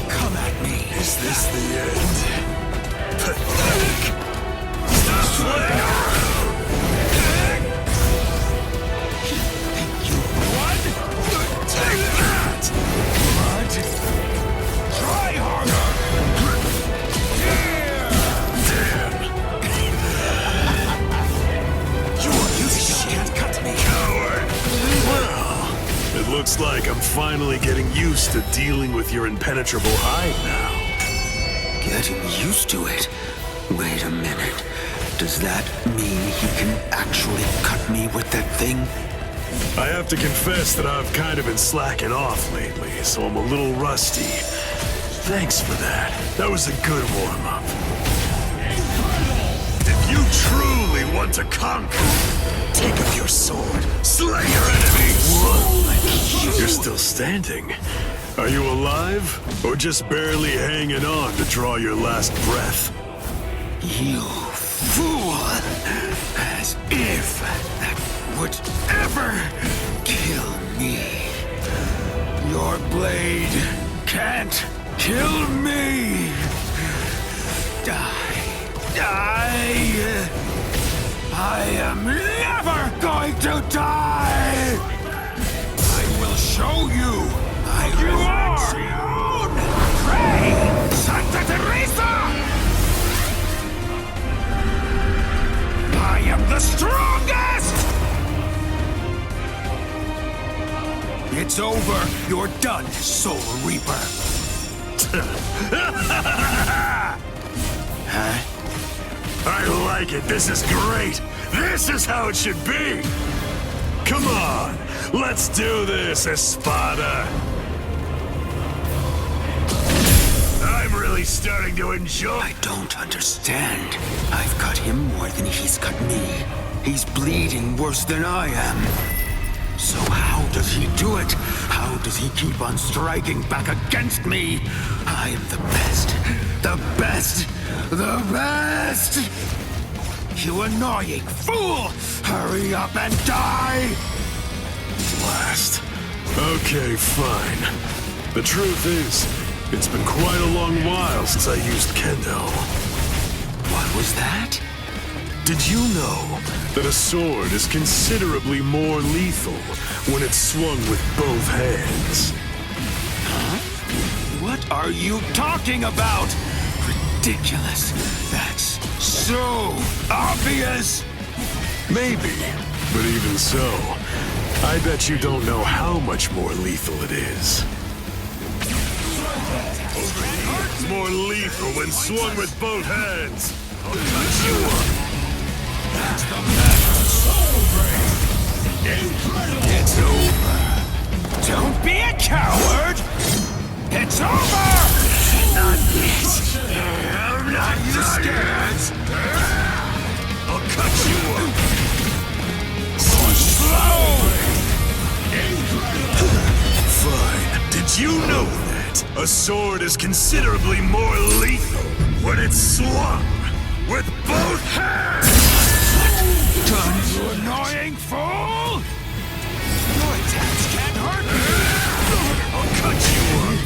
Come at me. Is this the end? Pathetic! Stop playing around! What? Take that! What? Try harder! You can't cut me. Coward! Well, it looks like I'm finally getting used to dealing with your impenetrable hide now. Getting used to it? Wait a minute. Does that mean he can actually cut me with that thing? I have to confess that I've kind of been slacking off lately, so I'm a little rusty. Thanks for that. That was a good warm-up. If you truly want to conquer, take up your sword, slay your enemies! Whoa. You're still standing. Are you alive, or just barely hanging on to draw your last breath? You fool! As if that would ever kill me. Your blade can't kill me! Die! I am never going to die! I will show you! You are! Pray! Santa Teresa! I am the strongest! It's over. You're done, Soul Reaper. Huh? I like it. This is great. This is how it should be. Come on. Let's do this, Espada. I'm really starting to enjoy... I don't understand. I've cut him more than he's cut me. He's bleeding worse than I am. So how does he do it? How does he keep on striking back against me? I am the best. The best. The best! You annoying fool! Hurry up and die! Blast. Okay, fine. The truth is, it's been quite a long while since I used Kendo. What was that? Did you know that a sword is considerably more lethal when it's swung with both hands. What are you talking about? Ridiculous. That's so obvious. Maybe, but even so, I bet you don't know how much more lethal it is. It's more lethal when swung with both hands. I'll cut you up. That's the metal. It's over. Don't be a coward. It's over. Not yet. I'm not scared. I'll cut you up. So slow. Fine. Did you know that a sword is considerably more lethal when it's swung with both hands? Done, you annoying fool! Your attacks can't hurt me! I'll cut you up.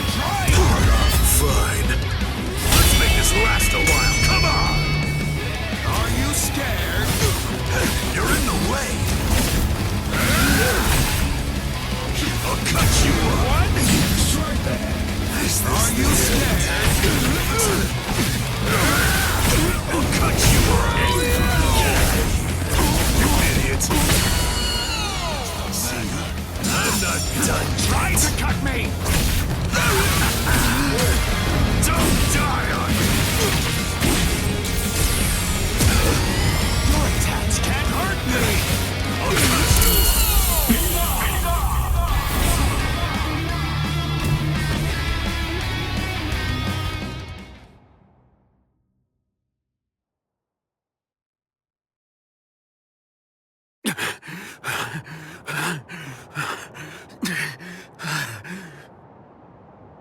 Try harder! Fine. Let's make this last a while. Come on! Are you scared? You're in the way. I'll cut you up. What? Are you scared? I'll cut you up. You idiot. See, I'm not done. Try to cut me! Don't die on me. Your attacks can't hurt me! I'll cut you.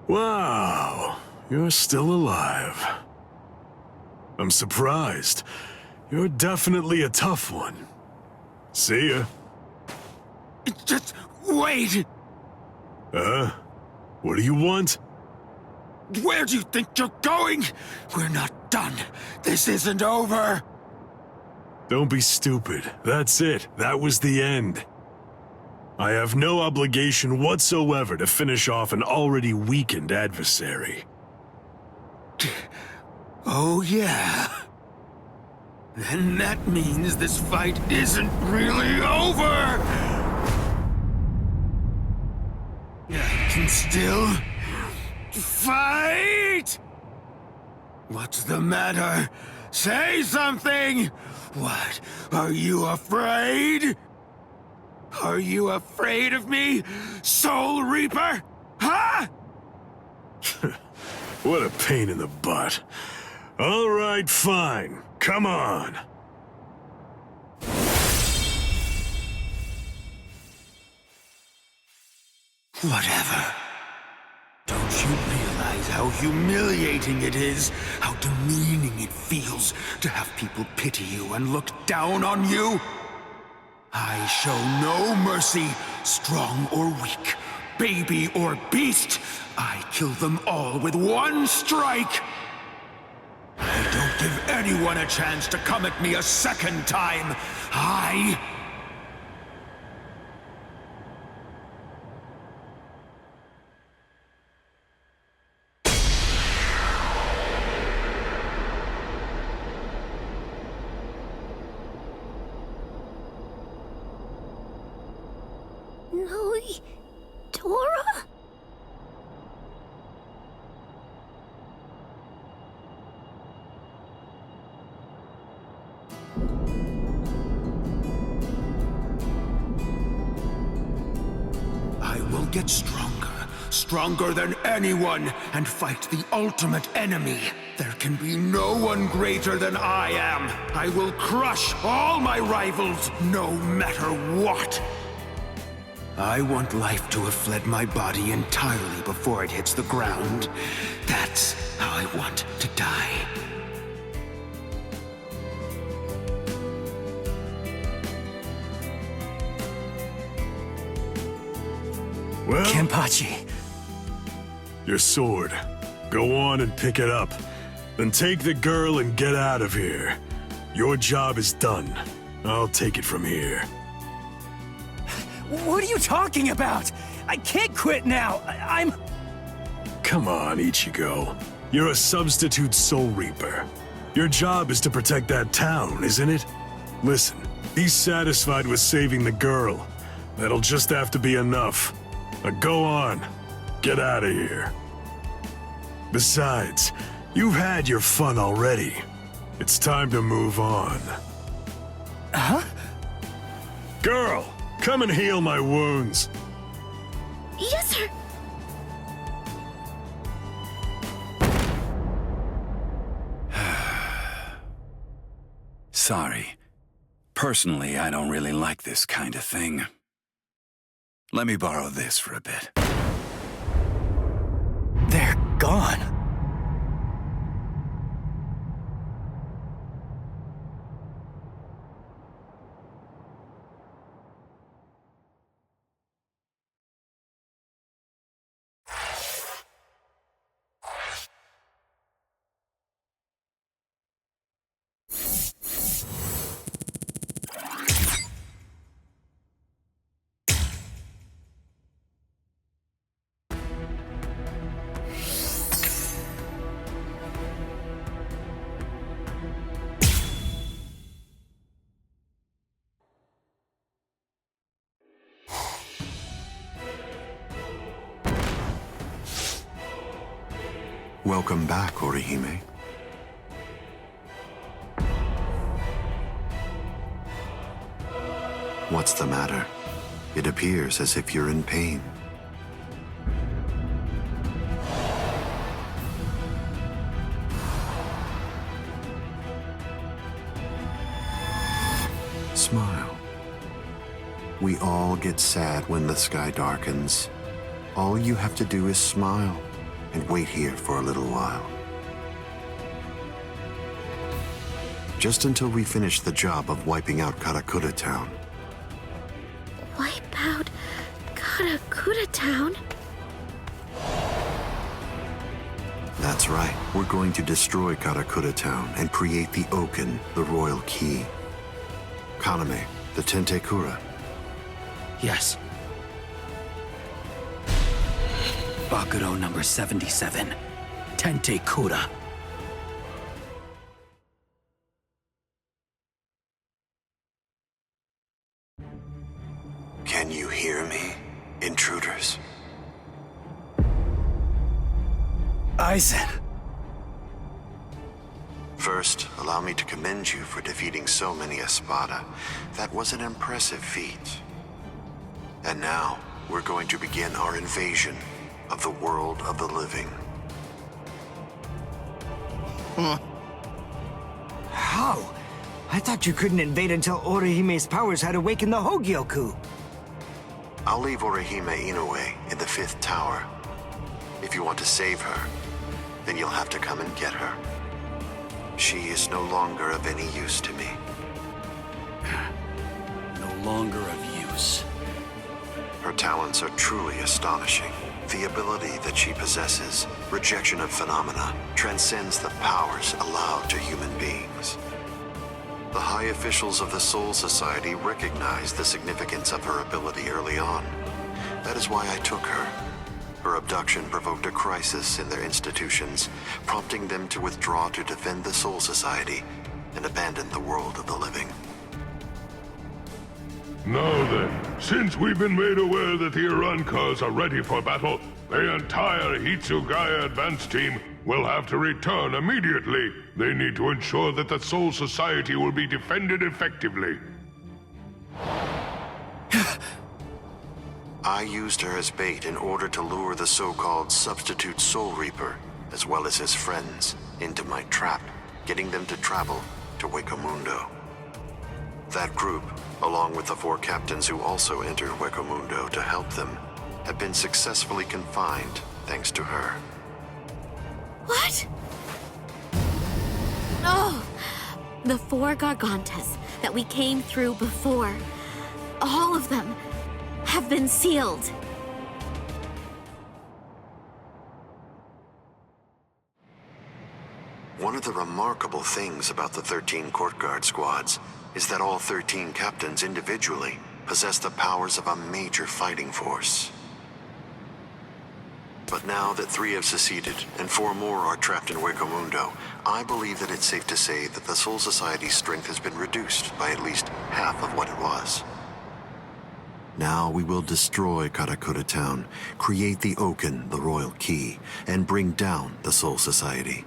Wow, you're still alive. I'm surprised. You're definitely a tough one. See ya. Just wait! What do you want? Where do you think you're going? We're not done. This isn't over. Don't be stupid. That's it. That was the end. I have no obligation whatsoever to finish off an already weakened adversary. Oh, yeah. Then that means this fight isn't really over! I can still fight! What's the matter? Say something! What? Are you afraid? Are you afraid of me, Soul Reaper? Huh? What a pain in the butt. All right, fine. Come on. Whatever. Don't you realize how humiliating it is? How demeaning it feels to have people pity you and look down on you? I show no mercy, strong or weak, baby or beast. I kill them all with one strike. I don't give anyone a chance to come at me a second time. Dora? I will get stronger, stronger than anyone, and fight the ultimate enemy. There can be no one greater than I am. I will crush all my rivals, no matter what. I want life to have fled my body entirely before it hits the ground. That's how I want to die. Well, Kenpachi. your sword. Go on and pick it up. Then take the girl and get out of here. Your job is done. I'll take it from here. What are you talking about? I can't quit now. I'm... Come on, Ichigo. You're a substitute Soul Reaper. Your job is to protect that town, isn't it? Listen, be satisfied with saving the girl. That'll just have to be enough. Now go on. Get out of here. Besides, you've had your fun already. It's time to move on. Huh? Girl, come and heal my wounds. Yes, sir. Sorry. Personally, I don't really like this kind of thing. Let me borrow this for a bit. They're gone. Welcome back, Orihime. What's the matter? It appears as if you're in pain. Smile. We all get sad when the sky darkens. All you have to do is smile and wait here for a little while. Just until we finish the job of wiping out Karakura Town. Wipe out Karakura Town? That's right. We're going to destroy Karakura Town and create the Oken, the Royal Key. Kaname, the Tentekura. Yes. Bakuro number 77. Tentekura. Can you hear me, intruders? Aizen. First, allow me to commend you for defeating so many Espada. That was an impressive feat. And now, we're going to begin our invasion of the world of the living. How? I thought you couldn't invade until Orihime's powers had awakened the Hogyoku. I'll leave Orihime Inoue in the 5th tower. If you want to save her, then you'll have to come and get her. She is no longer of any use to me. No longer of use. Her talents are truly astonishing. The ability that she possesses, rejection of phenomena, transcends the powers allowed to human beings. The high officials of the Soul Society recognized the significance of her ability early on. That is why I took her. Her abduction provoked a crisis in their institutions, prompting them to withdraw to defend the Soul Society and abandon the world of the living. Now then, since we've been made aware that the Arrancarrs are ready for battle, the entire Hitsugaya advance team will have to return immediately. They need to ensure that the Soul Society will be defended effectively. I used her as bait in order to lure the so-called substitute Soul Reaper, as well as his friends, into my trap, getting them to travel to Huecomundo. That group, along with the 4 captains who also entered Huecomundo to help them, have been successfully confined thanks to her. What? Oh, the 4 Gargantas that we came through before. All of them have been sealed. One of the remarkable things about the 13 Court Guard squads is that all 13 captains individually possess the powers of a major fighting force. But now that 3 have seceded and 4 more are trapped in Hueco Mundo, I believe that it's safe to say that the Soul Society's strength has been reduced by at least half of what it was. Now we will destroy Karakura Town, create the Oaken, the Royal Key, and bring down the Soul Society.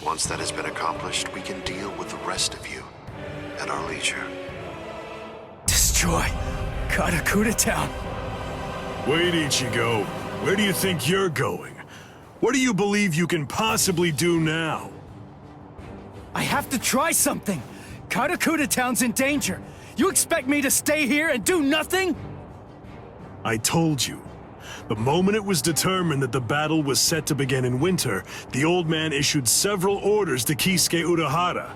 Once that has been accomplished, we can deal with the rest of you at our leisure. Destroy Karakura Town. Wait, Ichigo. Where do you think you're going? What do you believe you can possibly do now? I have to try something. Karakura Town's in danger. You expect me to stay here and do nothing? I told you. The moment it was determined that the battle was set to begin in winter, the old man issued several orders to Kisuke Urahara.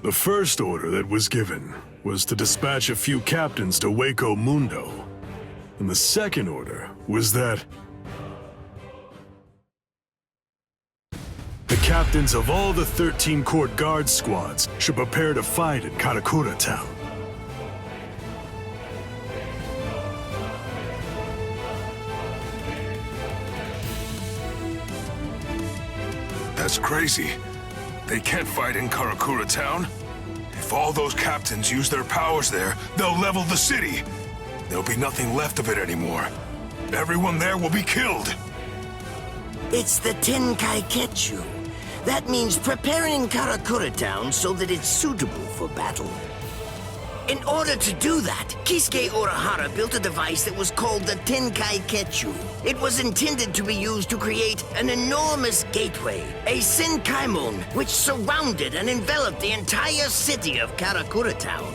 The first order that was given was to dispatch a few captains to Hueco Mundo. And the second order was that the captains of all the 13 Court Guard squads should prepare to fight in Karakura Town. That's crazy. They can't fight in Karakura Town. If all those captains use their powers there, they'll level the city. There'll be nothing left of it anymore. Everyone there will be killed. It's the Tenkai-Ketchu. That means preparing Karakura Town so that it's suitable for battle. In order to do that, Kisuke Urahara built a device that was called the Tenkai-Ketchu. It was intended to be used to create an enormous gateway, a Senkaimon, which surrounded and enveloped the entire city of Karakura Town.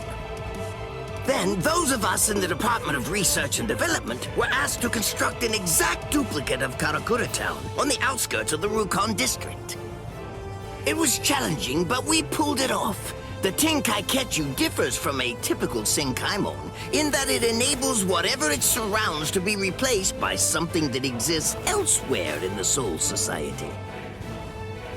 Then, those of us in the Department of Research and Development were asked to construct an exact duplicate of Karakura Town on the outskirts of the Rukon district. It was challenging, but we pulled it off. The Tenkai-Ketchu differs from a typical Senkaimon in that it enables whatever it surrounds to be replaced by something that exists elsewhere in the Soul Society.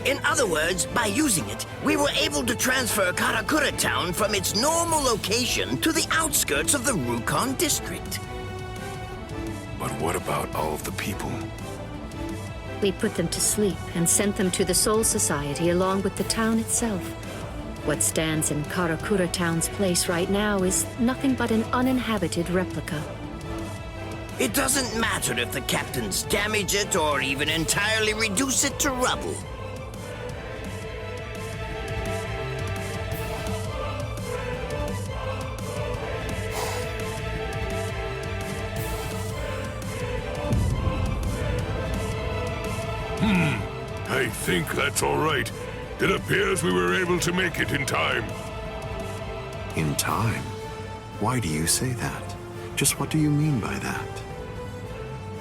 In other words, by using it, we were able to transfer Karakura Town from its normal location to the outskirts of the Rukon district. But what about all of the people? We put them to sleep and sent them to the Soul Society along with the town itself. What stands in Karakura Town's place right now is nothing but an uninhabited replica. It doesn't matter if the captains damage it or even entirely reduce it to rubble. I think that's all right. It appears we were able to make it in time. In time? Why do you say that? Just what do you mean by that?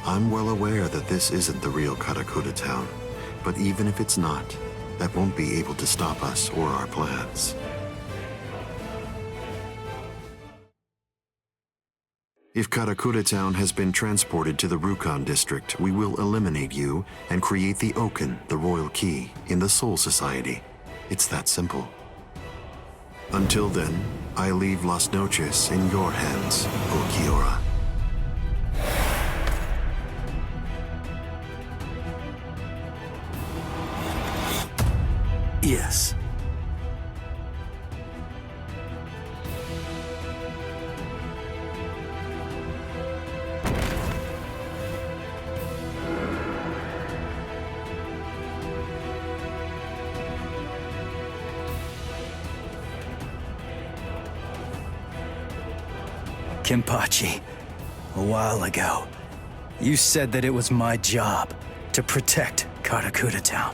I'm well aware that this isn't the real Karakura Town, but even if it's not, that won't be able to stop us or our plans. If Karakura Town has been transported to the Rukon district, we will eliminate you and create the Oaken, the Royal Key, in the Soul Society. It's that simple. Until then, I leave Las Noches in your hands, Ulquiorra. Yes. Kenpachi, a while ago, you said that it was my job to protect Karakura Town.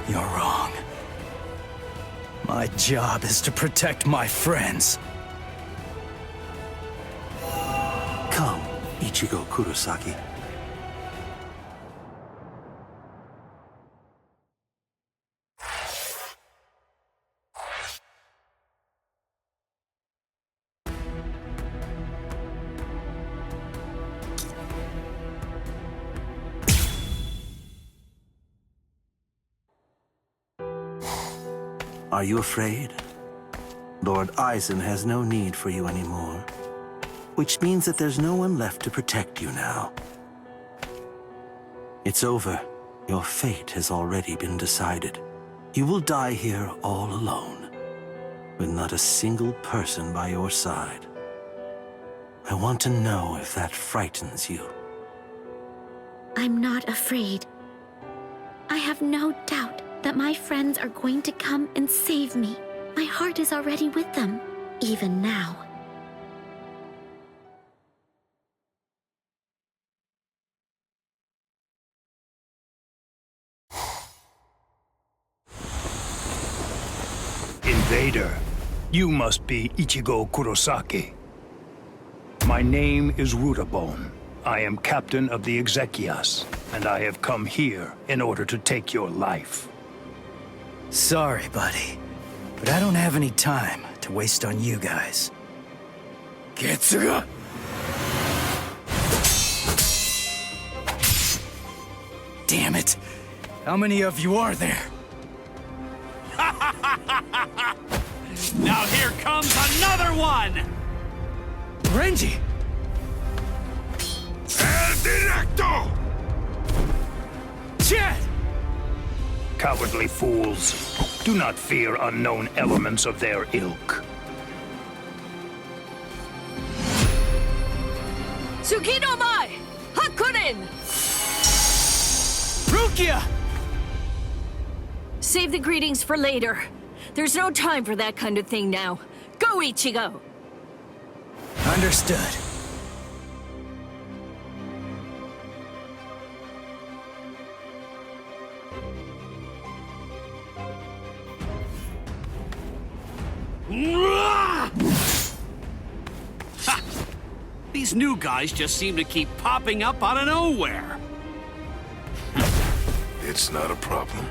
You're wrong. My job is to protect my friends. Come, Ichigo Kurosaki. Are you afraid? Lord Eisen has no need for you anymore, which means that there's no one left to protect you now. It's over. Your fate has already been decided. You will die here all alone, with not a single person by your side. I want to know if that frightens you. I'm not afraid. I have no doubt that my friends are going to come and save me. My heart is already with them, even now. Invader, you must be Ichigo Kurosaki. My name is Rudabone. I am captain of the Exekias, and I have come here in order to take your life. Sorry, buddy, but I don't have any time to waste on you guys. Getsuga! Damn it! How many of you are there? Now here comes another one! Renji! El Directo! Chad! Cowardly fools. Do not fear unknown elements of their ilk. Tsukino mai! Hakunin! Rukia! Save the greetings for later. There's no time for that kind of thing now. Go, Ichigo! Understood. Ha! These new guys just seem to keep popping up out of nowhere. It's not a problem.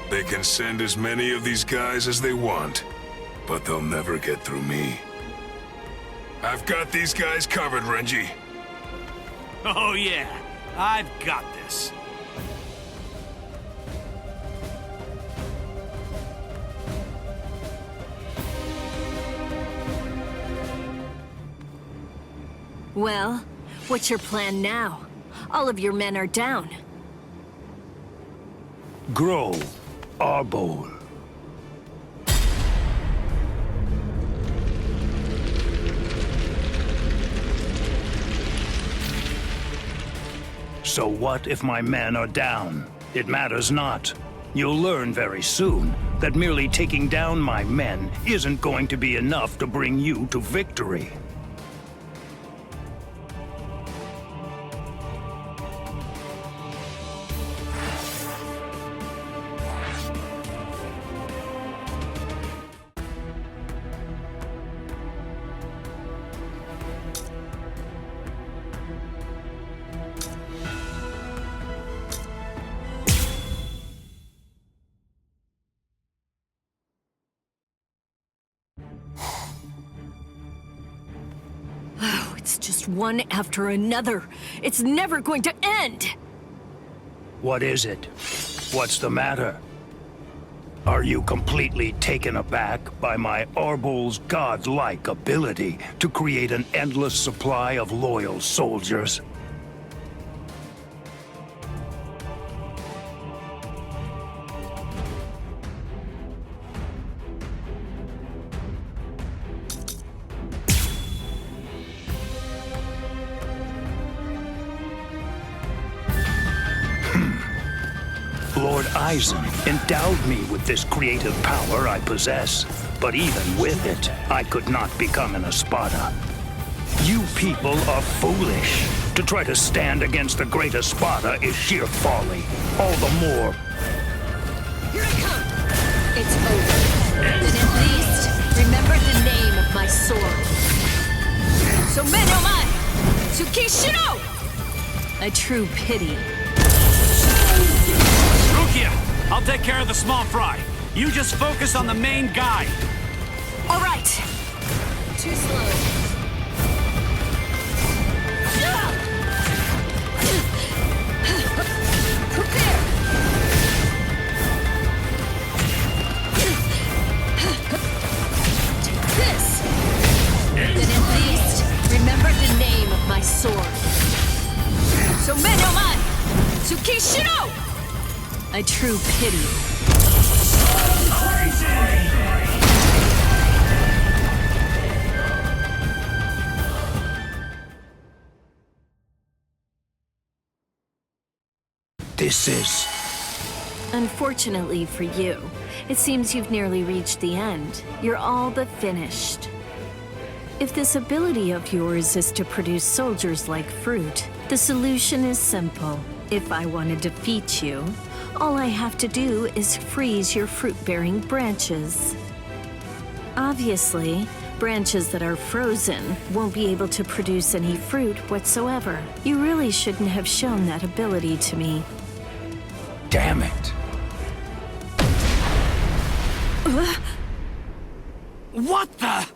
They can send as many of these guys as they want, but they'll never get through me. I've got these guys covered, Renji. Oh yeah, I've got this. Well, what's your plan now? All of your men are down. Grow, Arbol. So what if my men are down? It matters not. You'll learn very soon that merely taking down my men isn't going to be enough to bring you to victory. Oh, it's just one after another. It's never going to end! What is it? What's the matter? Are you completely taken aback by my Arbol's godlike ability to create an endless supply of loyal soldiers? Lord Eisen endowed me with this creative power I possess, but even with it, I could not become an Espada. You people are foolish. To try to stand against the great Espada is sheer folly. All the more. Here I come! It's over. Then at least, remember the name of my sword. Somen no mai! Tsukishiro! A true pity. Rukia, I'll take care of the small fry. You just focus on the main guy. All right. Too slow. true pity. This is... Unfortunately for you, it seems you've nearly reached the end. You're all but finished. If this ability of yours is to produce soldiers like fruit, the solution is simple. If I want to defeat you, all I have to do is freeze your fruit-bearing branches. Obviously, branches that are frozen won't be able to produce any fruit whatsoever. You really shouldn't have shown that ability to me. Damn it. What the?